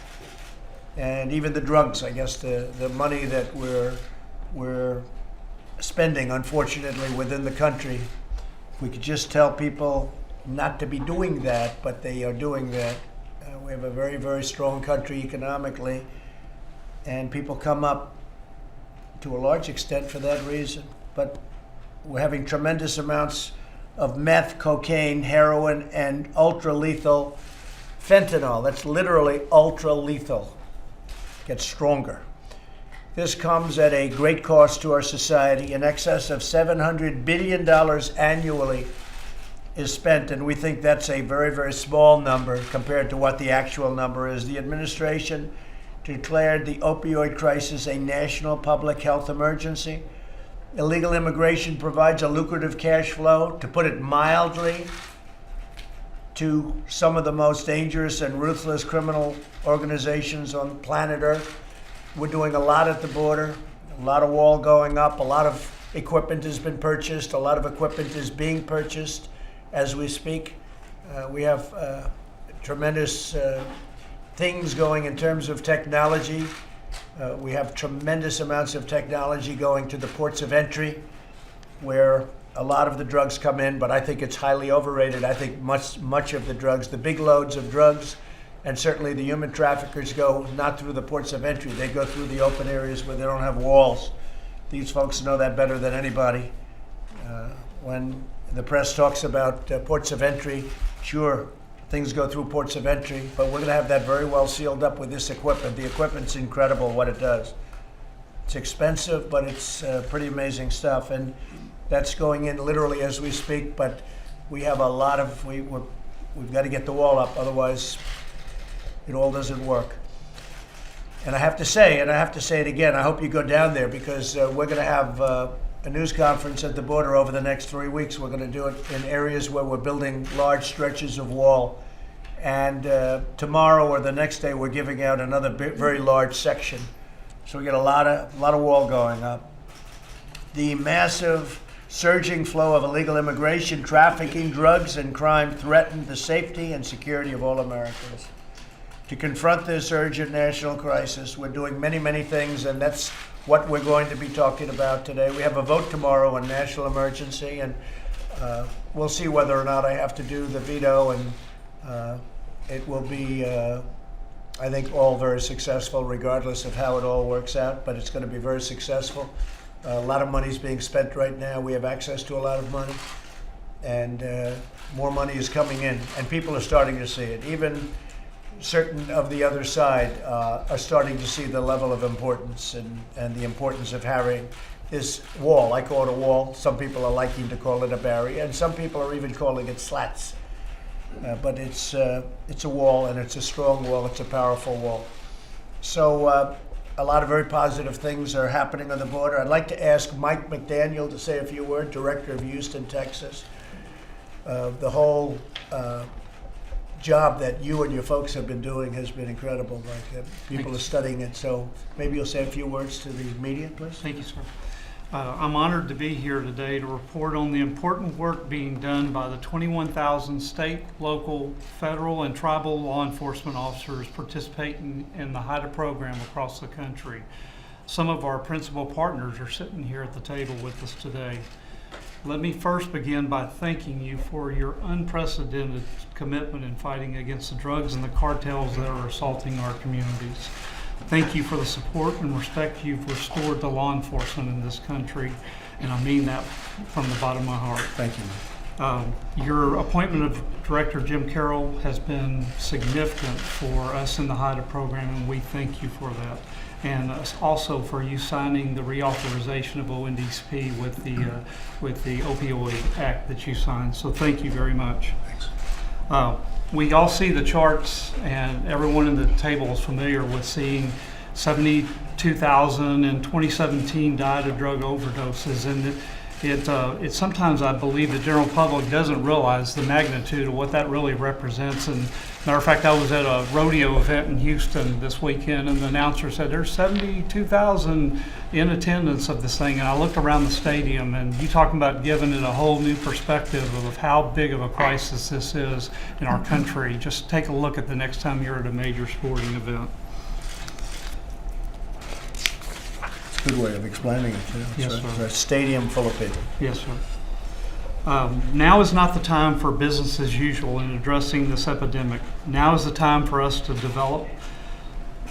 And even the drugs, I guess the money that we're spending, unfortunately, within the country. If we could just tell people not to be doing that, but they are doing that. We have a very, very strong country economically, and people come up to a large extent for that reason. But we're having tremendous amounts of meth, cocaine, heroin, and ultra-lethal fentanyl. That's literally ultra-lethal. Gets stronger. This comes at a great cost to our society. In excess of $700 billion annually is spent, and we think that's a very, very small number compared to what the actual number is. The administration declared the opioid crisis a national public health emergency. Illegal immigration provides a lucrative cash flow, to put it mildly, to some of the most dangerous and ruthless criminal organizations on planet Earth. We're doing a lot at the border, a lot of wall going up, a lot of equipment has been purchased, a lot of equipment is being purchased as we speak. We have tremendous things going in terms of technology. We have tremendous amounts of technology going to the ports of entry, where a lot of the drugs come in, but I think it's highly overrated. I think much of the drugs, the big loads of drugs, and certainly the human traffickers go not through the ports of entry. They go through the open areas where they don't have walls. These folks know that better than anybody. When the press talks about ports of entry, sure, things go through ports of entry, but we're going to have that very well sealed up with this equipment. The equipment's incredible what it does. It's expensive, but it's pretty amazing stuff. And that's going in literally as we speak, but we have a lot of, we've got to get the wall up, otherwise it all doesn't work. And I have to say it again, I hope you go down there, because we're going to have a news conference at the border over the next 3 weeks. We're going to do it in areas where we're building large stretches of wall. And tomorrow or the next day, we're giving out another very large section. So we get a lot of wall going up. The massive surging flow of illegal immigration, trafficking, drugs, and crime threaten the safety and security of all Americans. To confront this urgent national crisis, we're doing many, many things, and that's what we're going to be talking about today. We have a vote tomorrow on national emergency, and we'll see whether or not I have to do the veto, and it will be, I think, all very successful regardless of how it all works out, but it's going to be very successful. A lot of money is being spent right now. We have access to a lot of money, and more money is coming in, and people are starting to see it. Even certain of the other side are starting to see the level of importance and the importance of having this wall. I call it a wall. Some people are liking to call it a barrier, and some people are even calling it slats. But it's a wall, and it's a strong wall. It's a powerful wall. So a lot of very positive things are happening on the border. I'd like to ask Mike McDaniel to say a few words, Director of Houston, Texas. The whole job that you and your folks have been doing has been incredible. Like people are studying it. So maybe you'll say a few words to the media, please. Thank you, sir. I'm honored to be here today to report on the important work being done by the 21,000 state, local, federal, and tribal law enforcement officers participating in the HIDA program across the country. Some of our principal partners are sitting here at the table with us today. Let me first begin by thanking you for your unprecedented commitment in fighting against the drugs and the cartels that are assaulting our communities. Thank you for the support and respect you've restored to law enforcement in this country. and I mean that from the bottom of my heart. Thank you. Your appointment of Director Jim Carroll has been significant for us in the HIDA program, and we thank you for that. And also for you signing the reauthorization of ONDCP with the opioid act that you signed. So thank you very much. Thanks. We all see the charts, and everyone in the table is familiar with seeing 72,000 in 2017 died of drug overdoses, and it sometimes, I believe, the general public doesn't realize the magnitude of what that really represents. And matter of fact, I was at a rodeo event in Houston this weekend, and the announcer said there's 72,000 in attendance of this thing. And I looked around the stadium, and you talking about giving it a whole new perspective of how big of a crisis this is in our country. Just take a look at the next time you're at a major sporting event. Good way of explaining it, too. Yes, sir. It's a stadium full of people. Yes, sir. Now is not the time for business as usual in addressing this epidemic. Now is the time for us to develop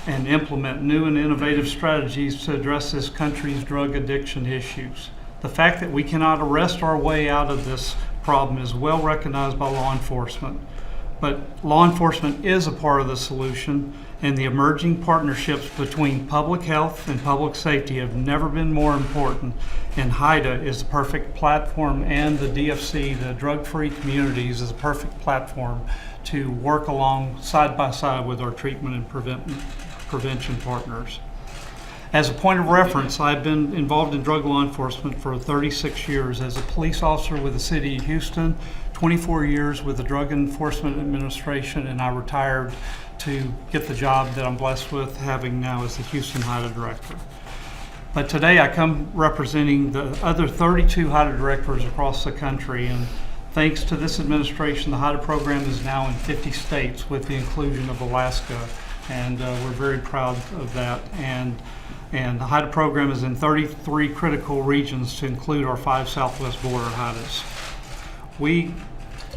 and implement new and innovative strategies to address this country's drug addiction issues. The fact that we cannot arrest our way out of this problem is well recognized by law enforcement. But law enforcement is a part of the solution, and the emerging partnerships between public health and public safety have never been more important. And HIDA is the perfect platform, and the DFC, the drug-free communities, is a perfect platform to work along side by side with our treatment and prevention partners. As a point of reference, I've been involved in drug law enforcement for 36 years as a police officer with the City of Houston, 24 years with the Drug Enforcement Administration, and I retired to get the job that I'm blessed with having now as the Houston HIDA Director. But today I come representing the other 32 HIDA directors across the country, and thanks to this administration, the HIDA program is now in 50 states with the inclusion of Alaska, and we're very proud of that. And the HIDA program is in 33 critical regions to include our 5 southwest border HIDAs. We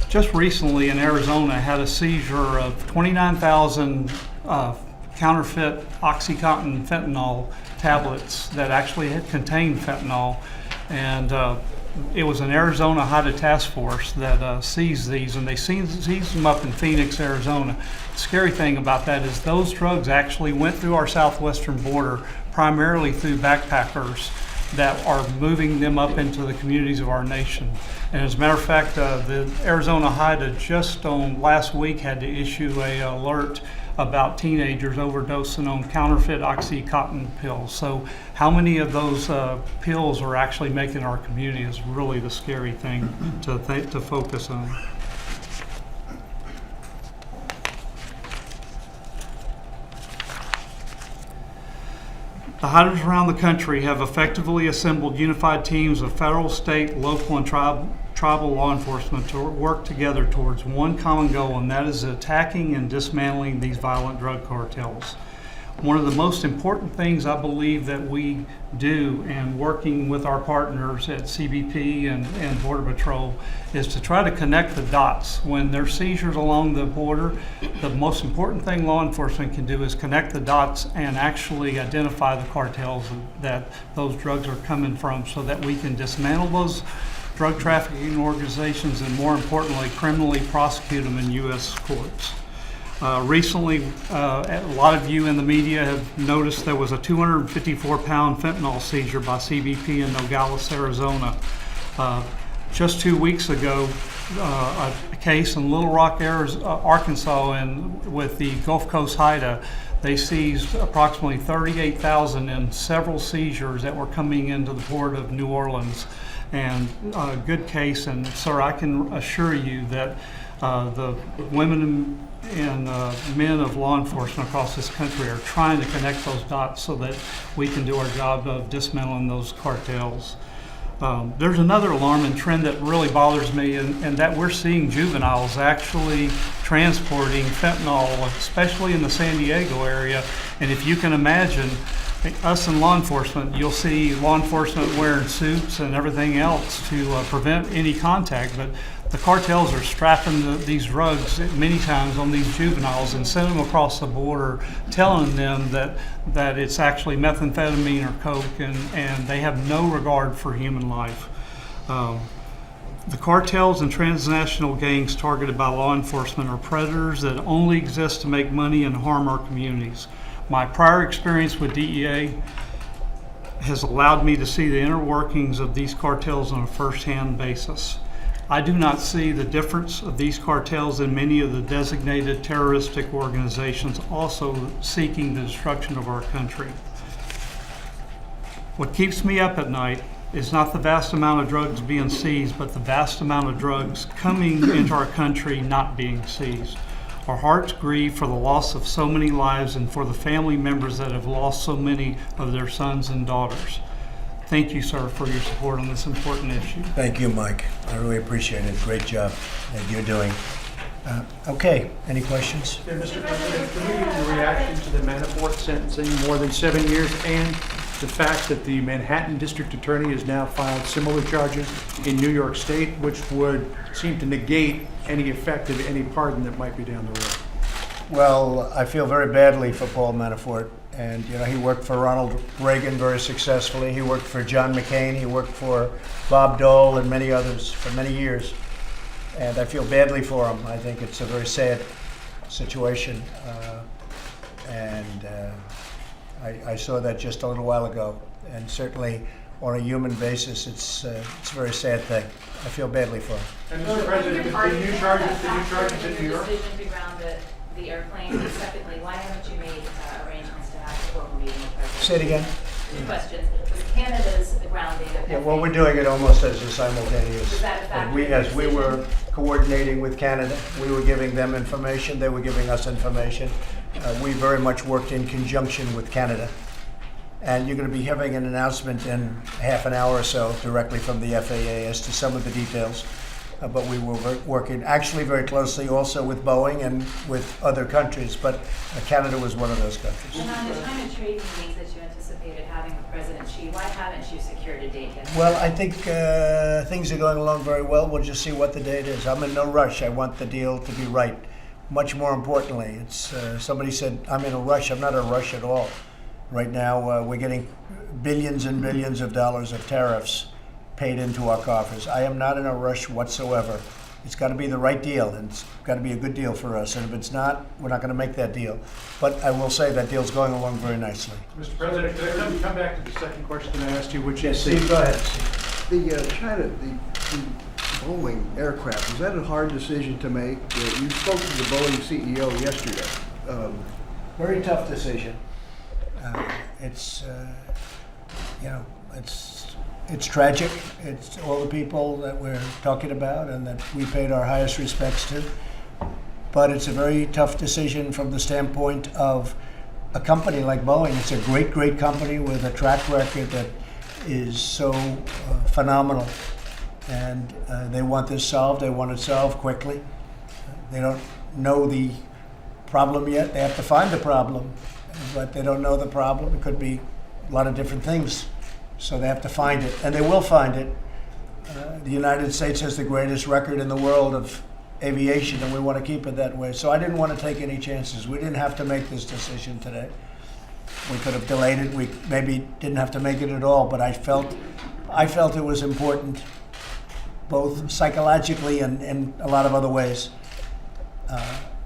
just recently in Arizona had a seizure of 29,000 counterfeit OxyContin fentanyl tablets that actually had contained fentanyl, and it was an Arizona HIDA task force that seized these, and they seized them up in Phoenix, Arizona. The scary thing about that is those drugs actually went through our southwestern border primarily through backpackers that are moving them up into the communities of our nation. And as a matter of fact, the Arizona HIDA just last week had to issue an alert about teenagers overdosing on counterfeit OxyContin pills. So how many of those pills are actually making our community is really the scary thing to focus on. The HIDAs around the country have effectively assembled unified teams of federal, state, local, and tribal law enforcement to work together towards one common goal, and that is attacking and dismantling these violent drug cartels. One of the most important things I believe that we do, and working with our partners at CBP and Border Patrol, is to try to connect the dots. When there's seizures along the border, the most important thing law enforcement can do is connect the dots and actually identify the cartels that those drugs are coming from, so that we can dismantle those drug trafficking organizations and, more importantly, criminally prosecute them in U.S. courts. Recently, a lot of you in the media have noticed there was a 254-pound fentanyl seizure by CBP in Nogales, Arizona. Just 2 weeks ago, a case in Little Rock, Arkansas, with the Gulf Coast HIDA, they seized approximately 38,000 in several seizures that were coming into the port of New Orleans. And a good case, and sir, I can assure you that the women and men of law enforcement across this country are trying to connect those dots so that we can do our job of dismantling those cartels. There's another alarming trend that really bothers me, and that we're seeing juveniles actually transporting fentanyl, especially in the San Diego area. And if you can imagine, us in law enforcement, you'll see law enforcement wearing suits and everything else to prevent any contact, but The cartels are strapping these drugs many times on these juveniles and sending them across the border, telling them that it's actually methamphetamine or coke, and they have no regard for human life. The cartels and transnational gangs targeted by law enforcement are predators that only exist to make money and harm our communities. My prior experience with DEA has allowed me to see the inner workings of these cartels on a first-hand basis. I do not see the difference of these cartels in many of the designated terroristic organizations also seeking the destruction of our country. What keeps me up at night is not the vast amount of drugs being seized, but the vast amount of drugs coming into our country not being seized. Our hearts grieve for the loss of so many lives and for the family members that have lost so many of their sons and daughters. Thank you, sir, for your support on this important issue. Thank you, Mike. I really appreciate it. Great job that you're doing. Okay, any questions? Yeah, Mr. President, can we get your reaction to the Manafort sentencing, more than 7 years, and the fact that the Manhattan District Attorney has now filed similar charges in New York State, which would seem to negate any effect of any pardon that might be down the road? Well, I feel very badly for Paul Manafort. And, you know, he worked for Ronald Reagan very successfully. He worked for John McCain. He worked for Bob Dole and many others for many years. And I feel badly for him. I think it's a very sad situation. I saw that just a little while ago. And certainly on a human basis, it's a very sad thing. I feel badly for him. And Mr. President, the new charges in New York? Decision to ground the airplane, and secondly, why haven't you made arrangements to have a formal meeting with President? Say it again. Two questions. Was Canada's grounding of Yeah, well, we're doing it almost as a simultaneous. Was that a factor in As we decision? were coordinating with Canada, we were giving them information, they were giving us information. We very much worked in conjunction with Canada. And you're going to be having an announcement in half an hour or so directly from the FAA as to some of the details. But we were working actually very closely also with Boeing and with other countries, but Canada was one of those countries. And on the China trade meetings that you anticipated having with President Xi, why haven't you secured a date yet? Well, I think things are going along very well. We'll just see what the date is. I'm in no rush. I want the deal to be right. Much more importantly, it's somebody said I'm in a rush. I'm not in a rush at all. Right now, we're getting billions and billions of dollars of tariffs paid into our coffers. I am not in a rush whatsoever. It's got to be the right deal, and it's got to be a good deal for us. And if it's not, we're not going to make that deal. But I will say that deal's going along very nicely. Mr. President, could I come back to the second question I asked you, which is... Steve, go ahead. The Boeing aircraft, was that a hard decision to make? You spoke to the Boeing CEO yesterday. Very tough decision. It's tragic. It's all the people that we're talking about and that we paid our highest respects to. But it's a very tough decision from the standpoint of a company like Boeing. It's a great, great company with a track record that is so phenomenal. And they want this solved. They want it solved quickly. They don't know the problem yet. They have to find the problem, but they don't know the problem. It could be a lot of different things. So they have to find it, and they will find it. The United States has the greatest record in the world of aviation, and we want to keep it that way. So I didn't want to take any chances. We didn't have to make this decision today. We could have delayed it. We maybe didn't have to make it at all, but I felt it was important, both psychologically and in a lot of other ways.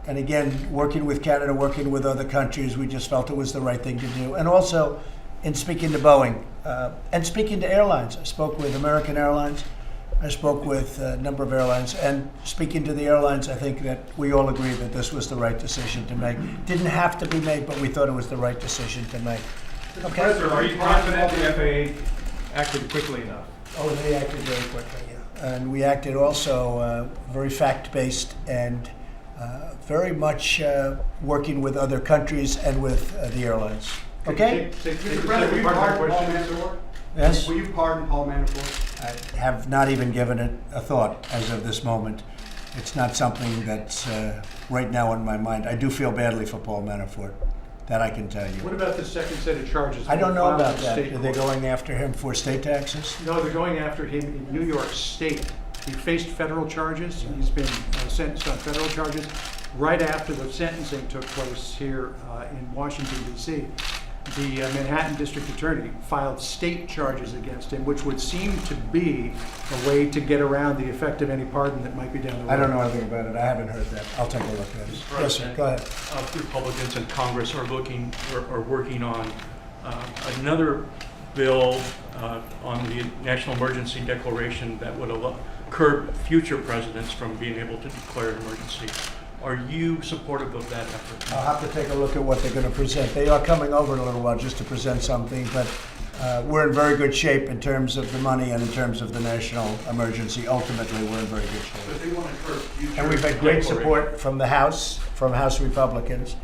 And again, working with Canada, working with other countries, we just felt it was the right thing to do. And also, in speaking to Boeing and speaking to airlines, I spoke with American Airlines, I spoke with a number of airlines, and speaking to the airlines, I think that we all agree that this was the right decision to make. Didn't have to be made, but we thought it was the right decision to make. Okay. President, are you confident the FAA acted quickly enough? Oh, they acted very quickly, yeah. And we acted also very fact-based and very much working with other countries and with the airlines. Okay? Mr. President, will you pardon Paul Manafort? Yes? Will you pardon Paul Manafort? I have not even given it a thought as of this moment. It's not something that's right now in my mind. I do feel badly for Paul Manafort. That I can tell you. What about the second set of charges? I don't know about that. Are they going after him for state taxes? No, they're going after him in New York State He faced federal charges. He's been sentenced on federal charges. Right after the sentencing took place here in Washington, D.C., the Manhattan District Attorney filed state charges against him, which would seem to be a way to get around the effect of any pardon that might be down the road. I don't know anything about it. I haven't heard that. I'll take a look at it. Yes, sir. Go ahead. Republicans in Congress are working on another bill on the National Emergency Declaration that would curb future presidents from being able to declare an emergency. Are you supportive of that effort? I'll have to take a look at what they're going to present. They are coming over in a little while just to present something, but we're in very good shape in terms of the money and in terms of the national emergency. Ultimately, we're in very good shape. But they want to curb future And we've had great support from the House, from House Republicans.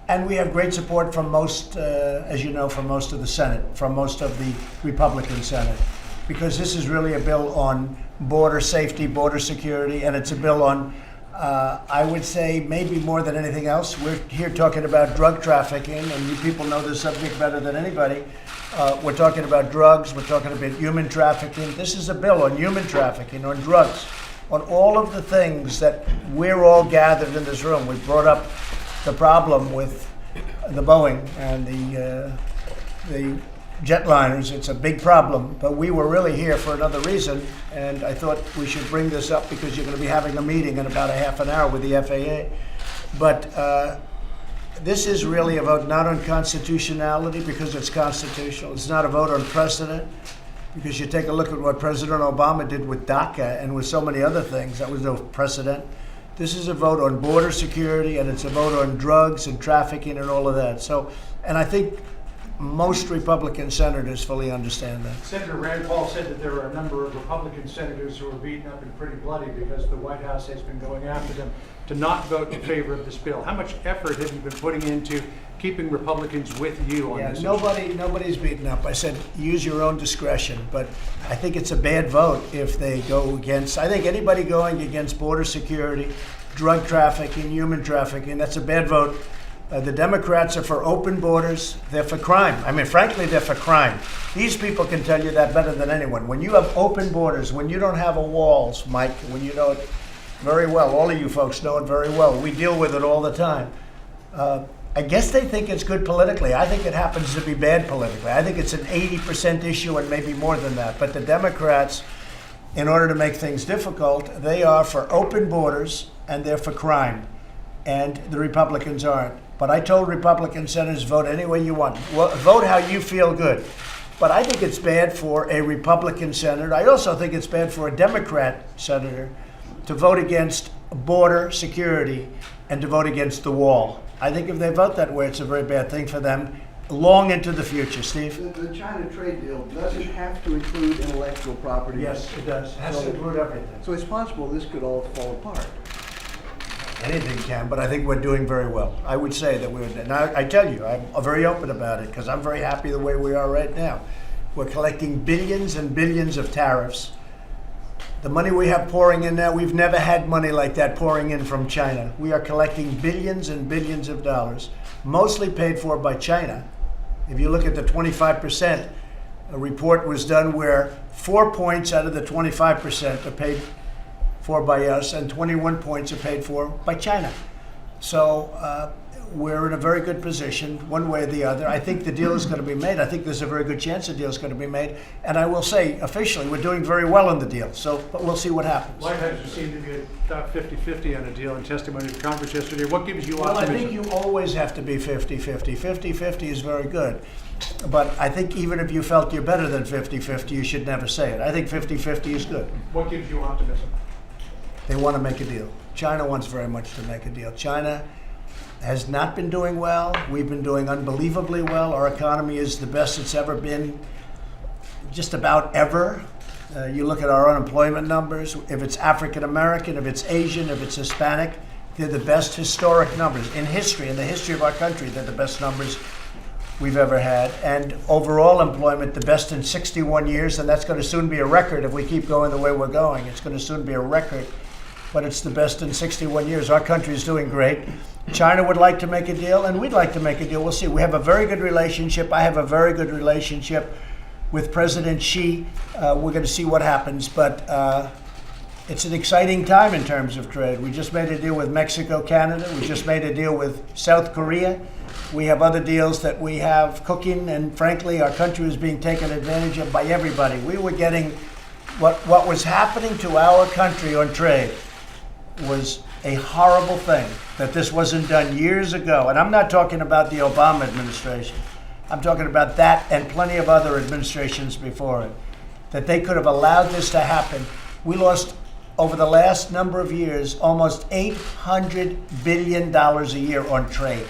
And we have great support from most, as you know, from most of the Senate, from most of the Republican Senate. Because this is really a bill on border safety, border security, and it's a bill on I would say maybe more than anything else, we're here talking about drug trafficking, and you people know this subject better than anybody. We're talking about drugs, we're talking about human trafficking. This is a bill on human trafficking, on drugs, on all of the things that we're all gathered in this room. We brought up the problem with the Boeing and the jetliners. It's a big problem, but we were really here for another reason, and I thought we should bring this up because you're going to be having a meeting in about a half an hour with the FAA. But this is really a vote not on constitutionality because it's constitutional. It's not a vote on precedent because you take a look at what President Obama did with DACA and with so many other things. That was no precedent. This is a vote on border security, and it's a vote on drugs and trafficking and all of that. So, and I think most Republican senators fully understand that. Senator Rand Paul said that there are a number of Republican senators who are beaten up and pretty bloody because the White House has been going after them to not vote in favor of this bill. How much effort have you been putting into keeping Republicans with you on this issue? Nobody's beaten up. I said use your own discretion, but I think it's a bad vote if they go against. I think anybody going against border security, drug trafficking, human trafficking, that's a bad vote. The Democrats are for open borders. They're for crime. I mean, frankly, they're for crime. These people can tell you that better than anyone. When you have open borders, when you don't have a walls, Mike, when you know it very well, all of you folks know it very well. We deal with it all the time. I guess they think it's good politically. I think it happens to be bad politically. I think it's an 80% issue and maybe more than that. But the Democrats, in order to make things difficult, they are for open borders and they're for crime. And the Republicans aren't. But I told Republican senators, vote any way you want. Vote how you feel good. But I think it's bad for a Republican senator. I also think it's bad for a Democrat senator to vote against border security and to vote against the wall. I think if they vote that way, it's a very bad thing for them long into the future. Steve? The China trade deal doesn't have to include intellectual property. Yes, it does. It has to include everything. So it's possible this could all fall apart. Anything can, but I think we're doing very well. I would say that we're, and I tell you, I'm very open about it because I'm very happy the way we are right now. We're collecting billions and billions of tariffs. The money we have pouring in now, we've never had money like that pouring in from China. We are collecting billions and billions of dollars, mostly paid for by China. If you look at the 25%, a report was done where 4 points out of the 25% are paid for by us, and 21 points are paid for by China. So we're in a very good position, one way or the other. I think the deal is going to be made. I think there's a very good chance the deal is going to be made. And I will say, officially, we're doing very well in the deal. So, but we'll see what happens. White House seemed to be about 50-50 on a deal in testimony to Congress yesterday. What gives you optimism? Well, I think you always have to be 50-50. 50-50 is very good. But I think even if you felt you're better than 50-50, you should never say it. I think 50-50 is good. What gives you optimism? They want to make a deal. China wants very much to make a deal. China has not been doing well. We've been doing unbelievably well. Our economy is the best it's ever been, just about ever. You look at our unemployment numbers. If it's African American, if it's Asian, if it's Hispanic, they're the best historic numbers in history. In the history of our country, they're the best numbers we've ever had. And overall employment, the best in 61 years, and that's going to soon be a record if we keep going the way we're going. It's going to soon be a record. But it's the best in 61 years. Our country is doing great. China would like to make a deal, and we'd like to make a deal. We'll see. We have a very good relationship. I have a very good relationship with President Xi. We're going to see what happens. But it's an exciting time in terms of trade. We just made a deal with Mexico, Canada. We just made a deal with South Korea. We have other deals that we have cooking, and frankly, our country is being taken advantage of by everybody. We were getting what was happening to our country on trade was a horrible thing, that this wasn't done years ago. And I'm not talking about the Obama administration. I'm talking about that and plenty of other administrations before it, that they could have allowed this to happen. We lost, over the last number of years, almost $800 billion a year on trade.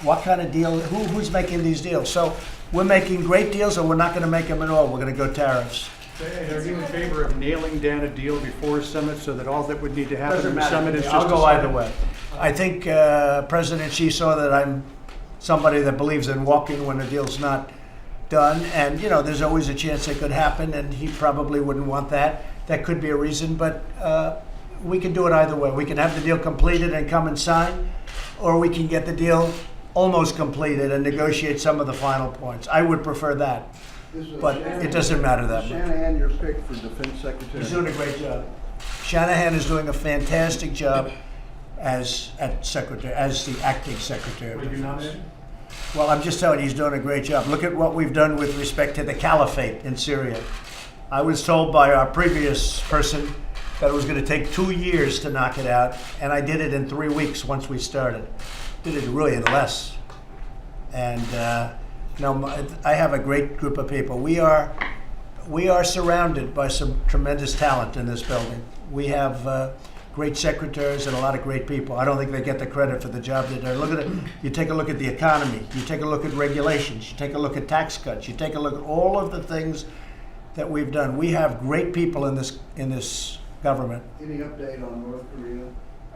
What kind of deal? Who's making these deals? So we're making great deals, or we're not going to make them at all. We're going to go tariffs. Are you in favor of nailing down a deal before a summit so that all that would need to happen Doesn't at the matter. summit is just I'll a go summit? either way. I think President Xi saw that I'm somebody that believes in walking when a deal's not done, and there's always a chance it could happen, and he probably wouldn't want that. That could be a reason, but we can do it either way. We can have the deal completed and come and sign, or we can get the deal almost completed and negotiate some of the final points. I would prefer that. But it doesn't matter that much. Shanahan, your pick for Defense Secretary. He's doing a great job. Shanahan is doing a fantastic job as the acting secretary. Will you nominate? Well, I'm just telling you, he's doing a great job. Look at what we've done with respect to the caliphate in Syria. I was told by our previous person that it was going to take 2 years to knock it out, and I did it in 3 weeks once we started. Did it really in less. And I have a great group of people. We are surrounded by some tremendous talent in this building. We have great secretaries and a lot of great people. I don't think they get the credit for the job they do. Look at it. You take a look at the economy. You take a look at regulations. You take a look at tax cuts. You take a look at all of the things that we've done. We have great people in this government. Any update on North Korea?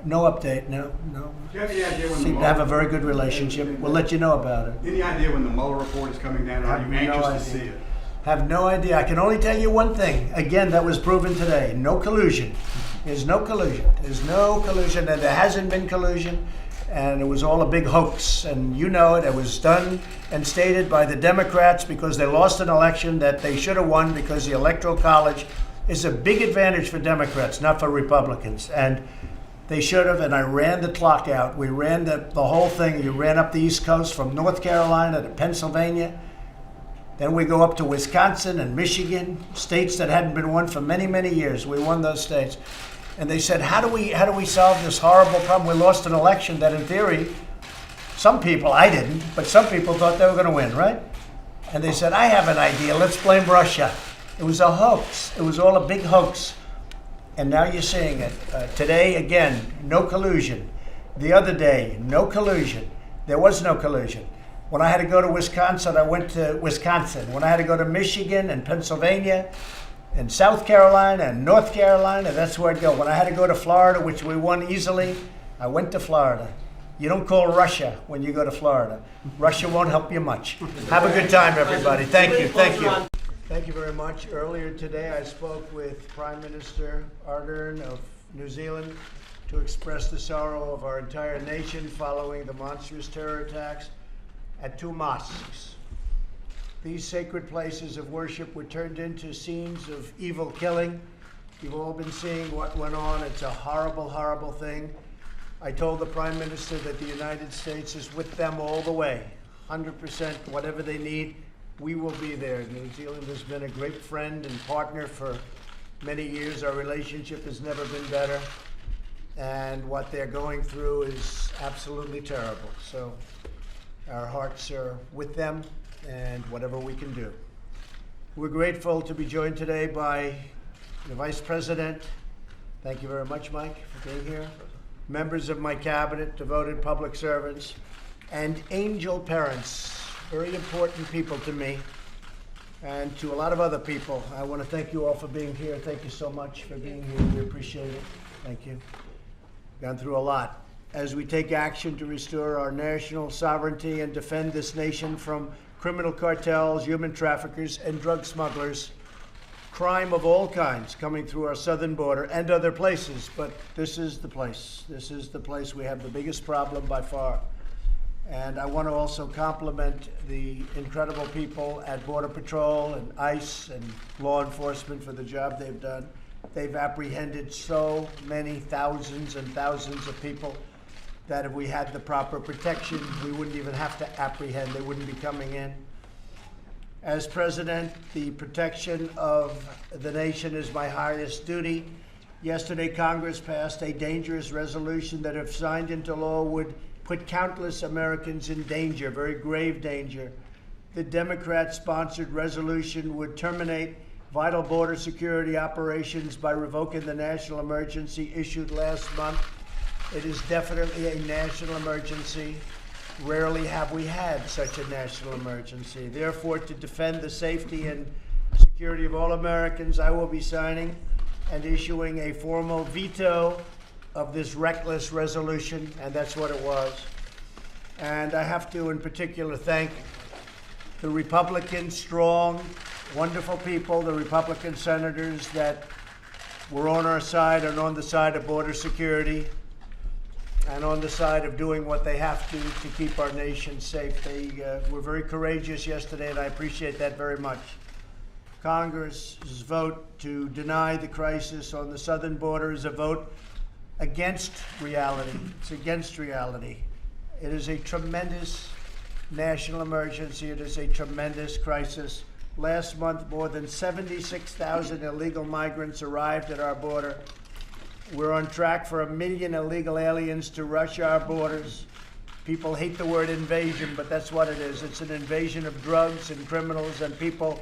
No update. No. Do you have any idea when Seem to have a very good relationship. We'll let you know about it. Any idea when the Mueller report is coming down? Are you anxious to see it? Have no idea. I can only tell you one thing. Again, that was proven today. No collusion. There's no collusion. There's no collusion, and there hasn't been collusion, and it was all a big hoax. And you know it. It was done and stated by the Democrats because they lost an election that they should have won because the Electoral College is a big advantage for Democrats, not for Republicans. And they should have, and I ran the clock out. We ran the whole thing. You ran up the East Coast from North Carolina to Pennsylvania. Then we go up to Wisconsin and Michigan, states that hadn't been won for many, many years. We won those states. And they said, how do we solve this horrible problem? We lost an election that in theory, some people, I didn't, but some people thought they were going to win, right? And they said, I have an idea. Let's blame Russia. It was a hoax. It was all a big hoax. And now you're seeing it. Today, again, no collusion. The other day, no collusion. There was no collusion. When I had to go to Wisconsin, I went to Wisconsin. When I had to go to Michigan and Pennsylvania and South Carolina and North Carolina, that's where I'd go. When I had to go to Florida, which we won easily, I went to Florida. You don't call Russia when you go to Florida. Russia won't help you much. Have a good time, everybody. Thank you. Thank you. Thank you very much. Earlier today, I spoke with Prime Minister Ardern of New Zealand to express the sorrow of our entire nation following the monstrous terror attacks at 2 mosques. These sacred places of worship were turned into scenes of evil killing. You've all been seeing what went on. It's a horrible, horrible thing. I told the Prime Minister that the United States is with them all the way, 100%, whatever they need. We will be there. New Zealand has been a great friend and partner for many years. Our relationship has never been better. And what they're going through is absolutely terrible. So our hearts are with them and whatever we can do. We're grateful to be joined today by the Vice President. Thank you very much, Mike, for being here. Members of my cabinet, devoted public servants, and angel parents. Very important people to me and to a lot of other people. I want to thank you all for being here. Thank you so much for being here. We appreciate it. Thank you. Gone through a lot. As we take action to restore our national sovereignty and defend this nation from criminal cartels, human traffickers, and drug smugglers, crime of all kinds coming through our southern border and other places, but this is the place. This is the place we have the biggest problem by far. And I want to also compliment the incredible people at Border Patrol and ICE and law enforcement for the job they've done. They've apprehended so many thousands and thousands of people that if we had the proper protection, we wouldn't even have to apprehend. They wouldn't be coming in. As president, the protection of the nation is my highest duty. Yesterday, Congress passed a dangerous resolution that, if signed into law, would put countless Americans in danger, very grave danger. The Democrat-sponsored resolution would terminate vital border security operations by revoking the national emergency issued last month. It is definitely a national emergency. Rarely have we had such a national emergency. Therefore, to defend the safety and security of all Americans, I will be signing and issuing a formal veto of this reckless resolution, and that's what it was. And I have to, in particular, thank the Republican, strong, wonderful people, the Republican senators that were on our side and on the side of border security and on the side of doing what they have to keep our nation safe. They were very courageous yesterday, and I appreciate that very much. Congress's vote to deny the crisis on the southern border is a vote against reality. It's against reality. It is a tremendous national emergency. It is a tremendous crisis. Last month, more than 76,000 illegal migrants arrived at our border. We're on track for 1 million illegal aliens to rush our borders. People hate the word invasion, but that's what it is. It's an invasion of drugs and criminals and people.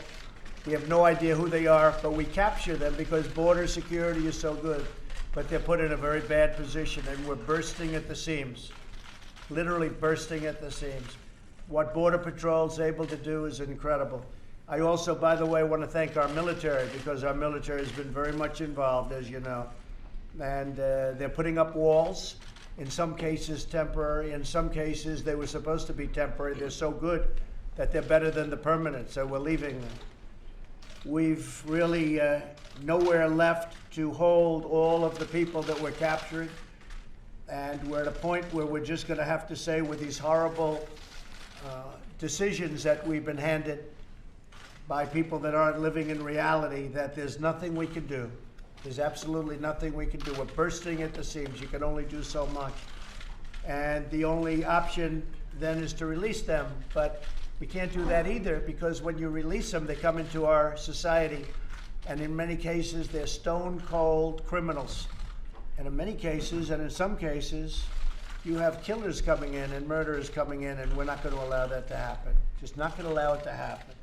We have no idea who they are, but we capture them because border security is so good. But they're put in a very bad position, and we're bursting at the seams, literally bursting at the seams. What Border Patrol is able to do is incredible. I also, by the way, want to thank our military, because our military has been very much involved, as you know. And they're putting up walls, in some cases temporary, in some cases they were supposed to be temporary. They're so good that they're better than the permanent, so we're leaving them. We've really nowhere left to hold all of the people that we're capturing, and we're at a point where we're just going to have to say, with these horrible decisions that we've been handed by people that aren't living in reality, that there's nothing we can do. There's absolutely nothing we can do. We're bursting at the seams. You can only do so much. And the only option then is to release them. But we can't do that either, because when you release them, they come into our society. And in many cases, they're stone cold criminals. And in many cases, and in some cases, you have killers coming in and murderers coming in, and we're not going to allow that to happen. Just not going to allow it to happen.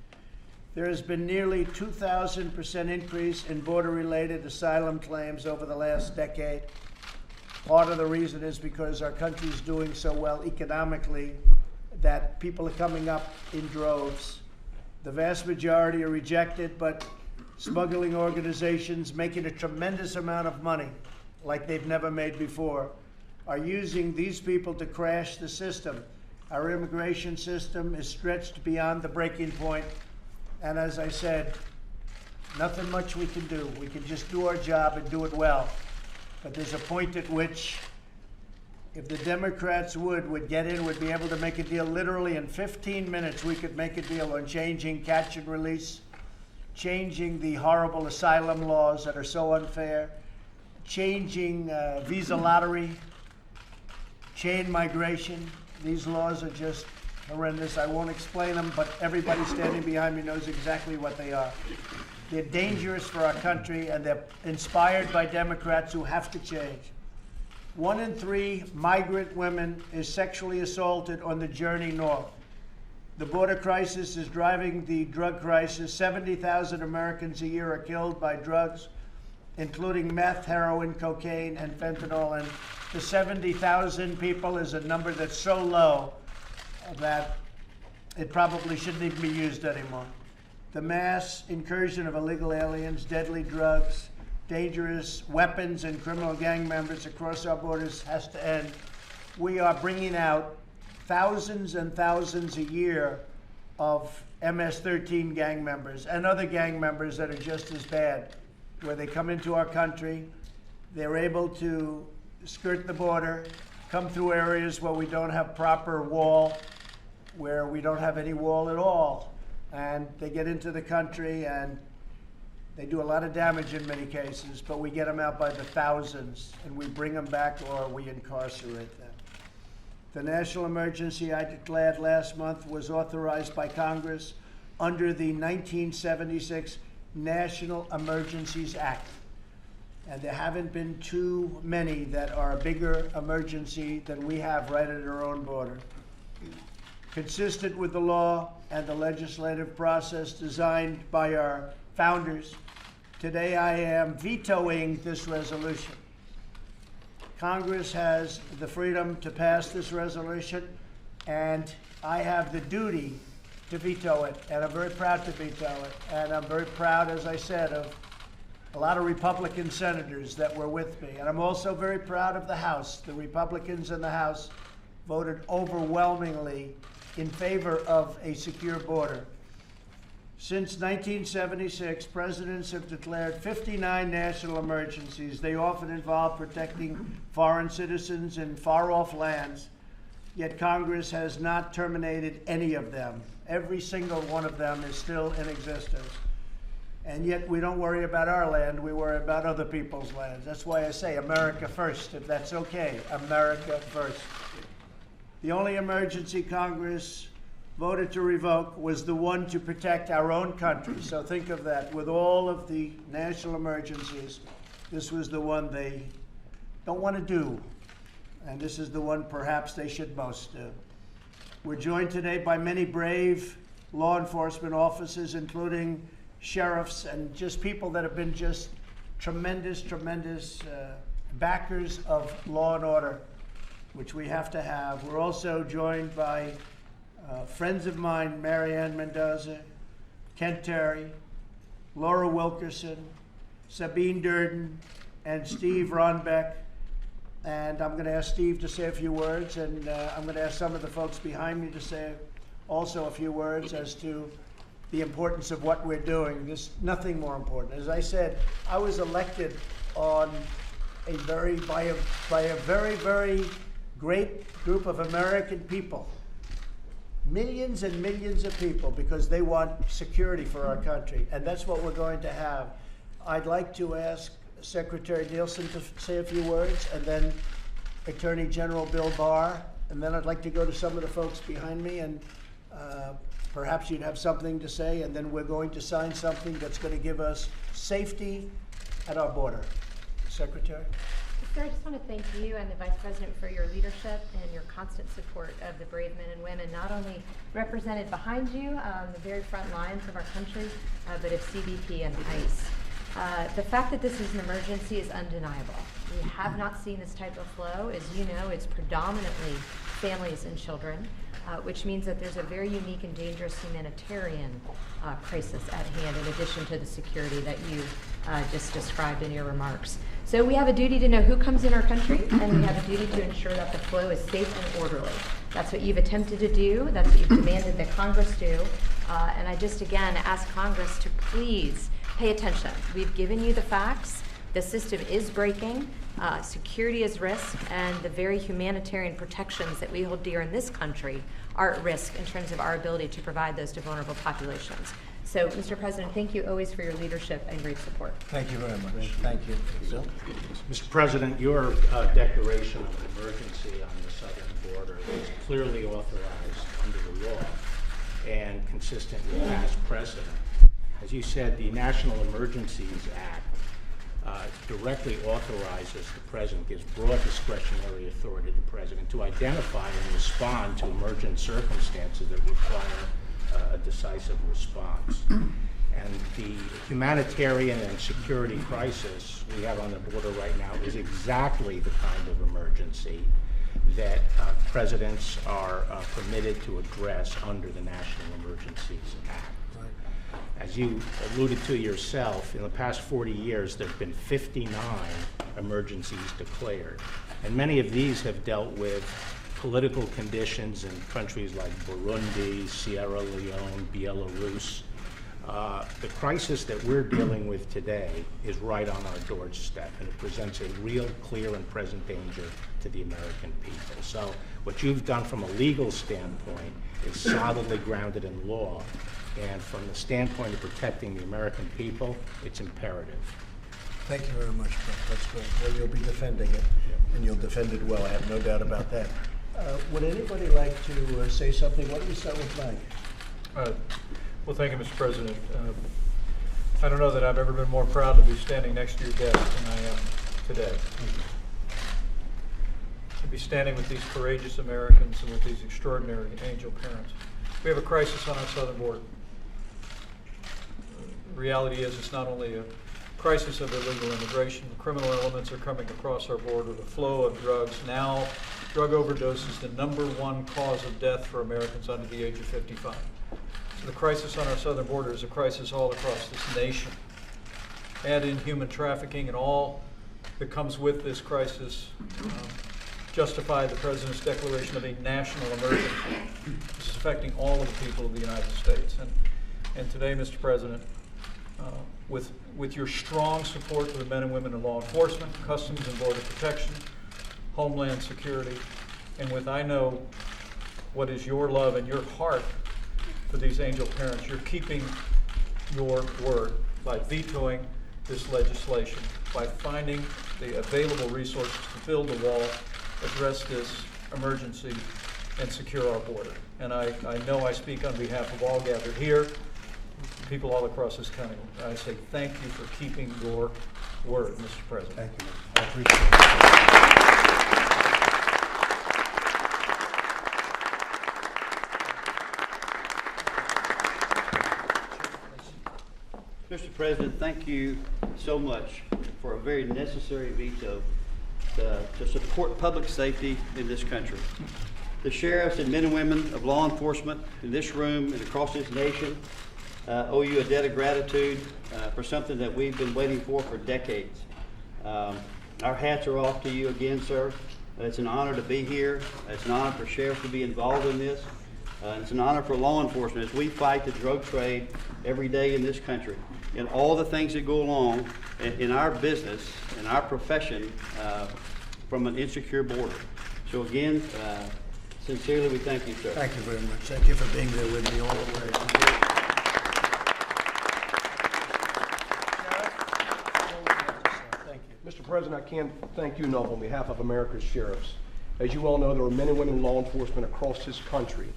There has been nearly 2,000% increase in border-related asylum claims over the last decade. Part of the reason is because our country is doing so well economically that people are coming up in droves. The vast majority are rejected, but smuggling organizations making a tremendous amount of money, like they've never made before, are using these people to crash the system. Our immigration system is stretched beyond the breaking point. And as I said, nothing much we can do. We can just do our job and do it well. But there's a point at which, if the Democrats would get in, would be able to make a deal. Literally in 15 minutes, we could make a deal on changing catch and release, changing the horrible asylum laws that are so unfair, changing visa lottery, chain migration. These laws are just horrendous. I won't explain them, but everybody standing behind me knows exactly what they are. They're dangerous for our country, and they're inspired by Democrats who have to change. 1 in 3 migrant women is sexually assaulted on the journey north. The border crisis is driving the drug crisis. 70,000 Americans a year are killed by drugs, including meth, heroin, cocaine, and fentanyl. And the 70,000 people is a number that's so low that it probably shouldn't even be used anymore. The mass incursion of illegal aliens, deadly drugs, dangerous weapons, and criminal gang members across our borders has to end. We are bringing out thousands and thousands a year of MS-13 gang members and other gang members that are just as bad, where they come into our country, they're able to skirt the border, come through areas where we don't have proper wall, where we don't have any wall at all. And they get into the country, and They do a lot of damage in many cases, but we get them out by the thousands, and we bring them back or we incarcerate them. The national emergency I declared last month was authorized by Congress under the 1976 National Emergencies Act. And there haven't been too many that are a bigger emergency than we have right at our own border. Consistent with the law and the legislative process designed by our founders, today I am vetoing this resolution. Congress has the freedom to pass this resolution, and I have the duty to veto it, and I'm very proud to veto it. And I'm very proud, as I said, of a lot of Republican senators that were with me. And I'm also very proud of the House. The Republicans in the House voted overwhelmingly in favor of a secure border. Since 1976, presidents have declared 59 national emergencies. They often involve protecting foreign citizens in far-off lands, yet Congress has not terminated any of them. Every single one of them is still in existence. And yet we don't worry about our land, we worry about other people's lands. That's why I say America first, if that's okay, America first. The only emergency Congress voted to revoke was the one to protect our own country. So think of that. With all of the national emergencies, this was the one they don't want to do. And this is the one perhaps they should most do. We're joined today by many brave law enforcement officers, including sheriffs and just people that have been just tremendous backers of law and order, which we have to have. We're also joined by friends of mine, Marianne Mendoza, Kent Terry, Laura Wilkerson, Sabine Durden, and Steve Ronbeck. And I'm going to ask Steve to say a few words, and I'm going to ask some of the folks behind me to say also a few words as to the importance of what we're doing. There's nothing more important. As I said, I was elected on by a very great group of American people. Millions and millions of people, because they want security for our country, and that's what we're going to have. I'd like to ask Secretary Nielsen to say a few words, and then Attorney General Bill Barr, and then I'd like to go to some of the folks behind me, and perhaps you'd have something to say, and then we're going to sign something that's going to give us safety at our border. Secretary? Sir, I just want to thank you and the Vice President for your leadership and your constant support of the brave men and women, not only represented behind you on the very front lines of our country, but of CBP and ICE. The fact that this is an emergency is undeniable. We have not seen this type of flow. As you know, it's predominantly families and children, which means that there's a very unique and dangerous humanitarian crisis at hand, in addition to the security that you just described in your remarks. So we have a duty to know who comes in our country, and we have a duty to ensure that the flow is safe and orderly. That's what you've attempted to do. That's what you've demanded that Congress do. And I just, again, ask Congress to please pay attention. We've given you the facts. The system is breaking. Security is risk, and the very humanitarian protections that we hold dear in this country are at risk in terms of our ability to provide those to vulnerable populations. So, Mr. President, thank you always for your leadership and great support. Thank you very much. Thank you. Bill? Mr. President, your declaration of an emergency on the southern border is clearly authorized under the law and consistent with past precedent. As you said, the National Emergencies Act directly authorizes the President, gives broad discretionary authority to the President to identify and respond to emergent circumstances that require a decisive response. And the humanitarian and security crisis we have on the border right now is exactly the kind of emergency that presidents are permitted to address under the National Emergencies Act. As you alluded to yourself, in the past 40 years, there have been 59 emergencies declared. And many of these have dealt with political conditions in countries like Burundi, Sierra Leone, Belarus, The crisis that we're dealing with today is right on our doorstep, and it presents a real, clear, and present danger to the American people. So what you've done from a legal standpoint is solidly grounded in law, and from the standpoint of protecting the American people, it's imperative. Thank you very much, Brett. That's great. Well, you'll be defending it, and you'll defend it well. I have no doubt about that. Would anybody like to say something? Why don't we start with Mike? Well, thank you, Mr. President. I don't know that I've ever been more proud to be standing next to your desk than I am today. To be standing with these courageous Americans and with these extraordinary angel parents. We have a crisis on our southern border. The reality is it's not only a crisis of illegal immigration. The criminal elements are coming across our border. The flow of drugs. Now, drug overdose is the #1 cause of death for Americans under the age of 55. So the crisis on our southern border is a crisis all across this nation. Add in human trafficking and all that comes with this crisis, justify the President's declaration of a national emergency. This is affecting all of the people of the United States. And today, Mr. President, with your strong support for the men and women in law enforcement, Customs and Border Protection, Homeland Security, and with I know what is your love and your heart for these angel parents, you're keeping your word by vetoing this legislation, by finding the available resources to build the wall, address this emergency, and secure our border. And I know I speak on behalf of all gathered here, people all across this county. I say thank you for keeping your word, Mr. President. Thank you, I appreciate Mr. President, thank you so much for a very necessary veto to support public safety in this country. The sheriffs and men and women of law enforcement in this room and across this nation owe you a debt of gratitude for something that we've been waiting for decades. Our hats are off to you again, sir. It's an honor to be here. It's an honor for sheriffs to be involved in this. It's an honor for law enforcement as we fight the drug trade every day in this country and all the things that go along in our business, in our profession, from an insecure border. So again, sincerely, we thank you, sir. Thank you very much. Thank you for being there with me all the way. Mr. President, I can't thank you enough on behalf of America's sheriffs. As you well know, there are men and women in law enforcement across this country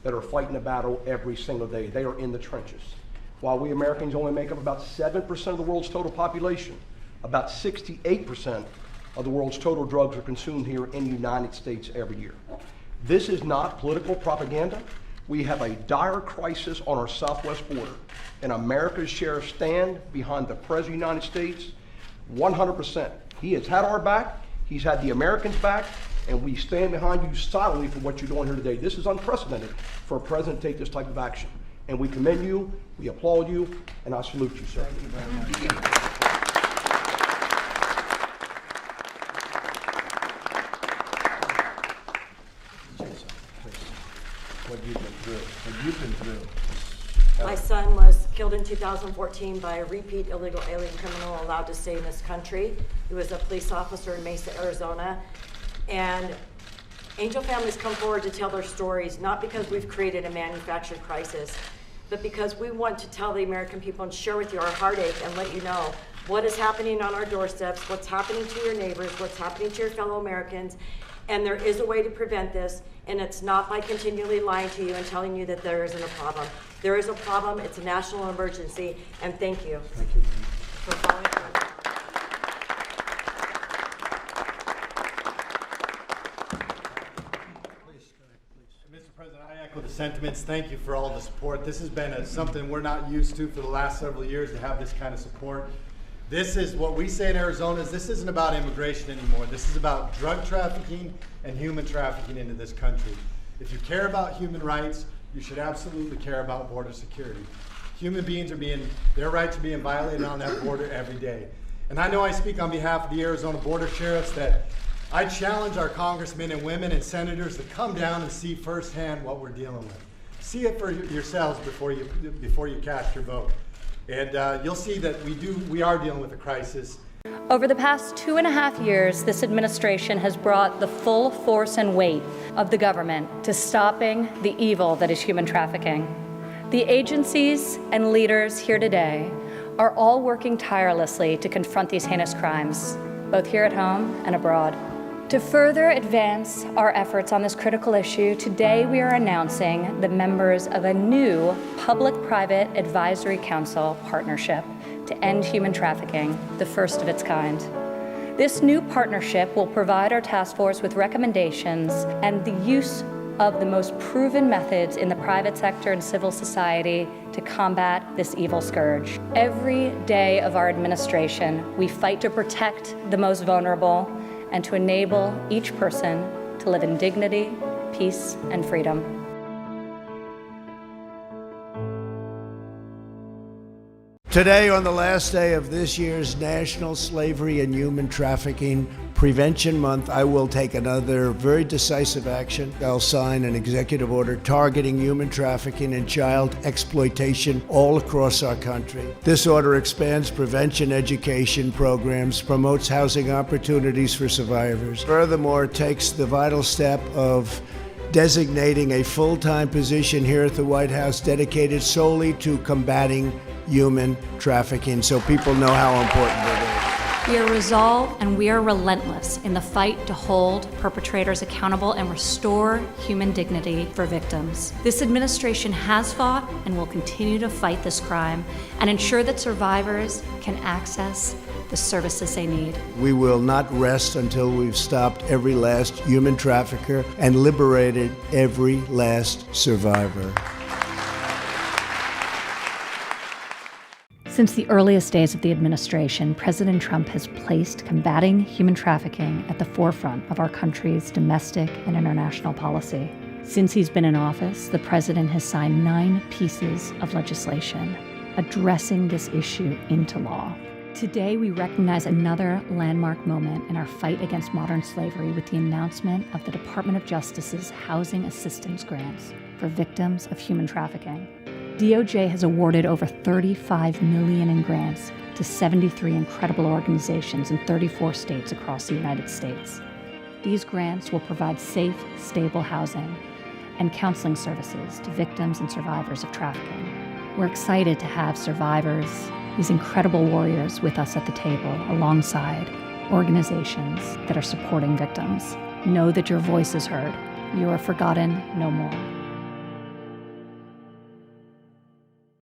that are fighting a battle every single day. They are in the trenches. While we Americans only make up about 7% of the world's total population, about 68% of the world's total drugs are consumed here in the United States every year. This is not political propaganda. We have a dire crisis on our southwest border, and America's sheriffs stand behind the President of the United States 100%. He has had our back, he's had the Americans' back, and we stand behind you solidly for what you're doing here today. This is unprecedented for a president to take this type of action. And we commend you, we applaud you, and I salute you, sir. Thank you very much. What you've been through. My son was killed in 2014 by a repeat illegal alien criminal allowed to stay in this country. He was a police officer in Mesa, Arizona. And angel families come forward to tell their stories, not because we've created a manufactured crisis, but because we want to tell the American people and share with you our heartache and let you know what is happening on our doorsteps, what's happening to your neighbors, what's happening to your fellow Americans. And there is a way to prevent this, and it's not by continually lying to you and telling you that there isn't a problem. There is a problem, it's a national emergency, and thank you. Thank you. For following through. Mr. President, I echo the sentiments. Thank you for all the support. This has been something we're not used to for the last several years, to have this kind of support. This is what we say in Arizona is this isn't about immigration anymore. This is about drug trafficking and human trafficking into this country. If you care about human rights, you should absolutely care about border security. Human beings their rights are being violated on that border every day. And I know I speak on behalf of the Arizona Border Sheriffs that I challenge our congressmen and women and senators to come down and see firsthand what we're dealing with. see it for yourselves before you cast your vote. And you'll see that we are dealing with a crisis. Over the past 2.5 years, this administration has brought the full force and weight of the government to stopping the evil that is human trafficking. The agencies and leaders here today are all working tirelessly to confront these heinous crimes, both here at home and abroad. To further advance our efforts on this critical issue, today we are announcing the members of a new Public-Private Advisory Council partnership to end human trafficking, the first of its kind. This new partnership will provide our task force with recommendations and the use of the most proven methods in the private sector and civil society to combat this evil scourge. Every day of our administration, we fight to protect the most vulnerable and to enable each person to live in dignity, peace, and freedom. Today, on the last day of this year's National Slavery and Human Trafficking Prevention Month, I will take another very decisive action. I'll sign an executive order targeting human trafficking and child exploitation all across our country. This order expands prevention education programs, promotes housing opportunities for survivors. Furthermore, it takes the vital step of designating a full-time position here at the White House dedicated solely to combating human trafficking, so people know how important it is. We are resolved and we are relentless in the fight to hold perpetrators accountable and restore human dignity for victims. This administration has fought and will continue to fight this crime and ensure that survivors can access the services they need. We will not rest until we've stopped every last human trafficker and liberated every last survivor. Since the earliest days of the administration, President Trump has placed combating human trafficking at the forefront of our country's domestic and international policy. Since he's been in office, the president has signed 9 pieces of legislation addressing this issue into law. Today, we recognize another landmark moment in our fight against modern slavery with the announcement of the Department of Justice's Housing Assistance Grants for victims of human trafficking. DOJ has awarded over $35 million in grants to 73 incredible organizations in 34 states across the United States. These grants will provide safe, stable housing and counseling services to victims and survivors of trafficking. We're excited to have survivors, these incredible warriors, with us at the table alongside organizations that are supporting victims. Know that your voice is heard. You are forgotten no more.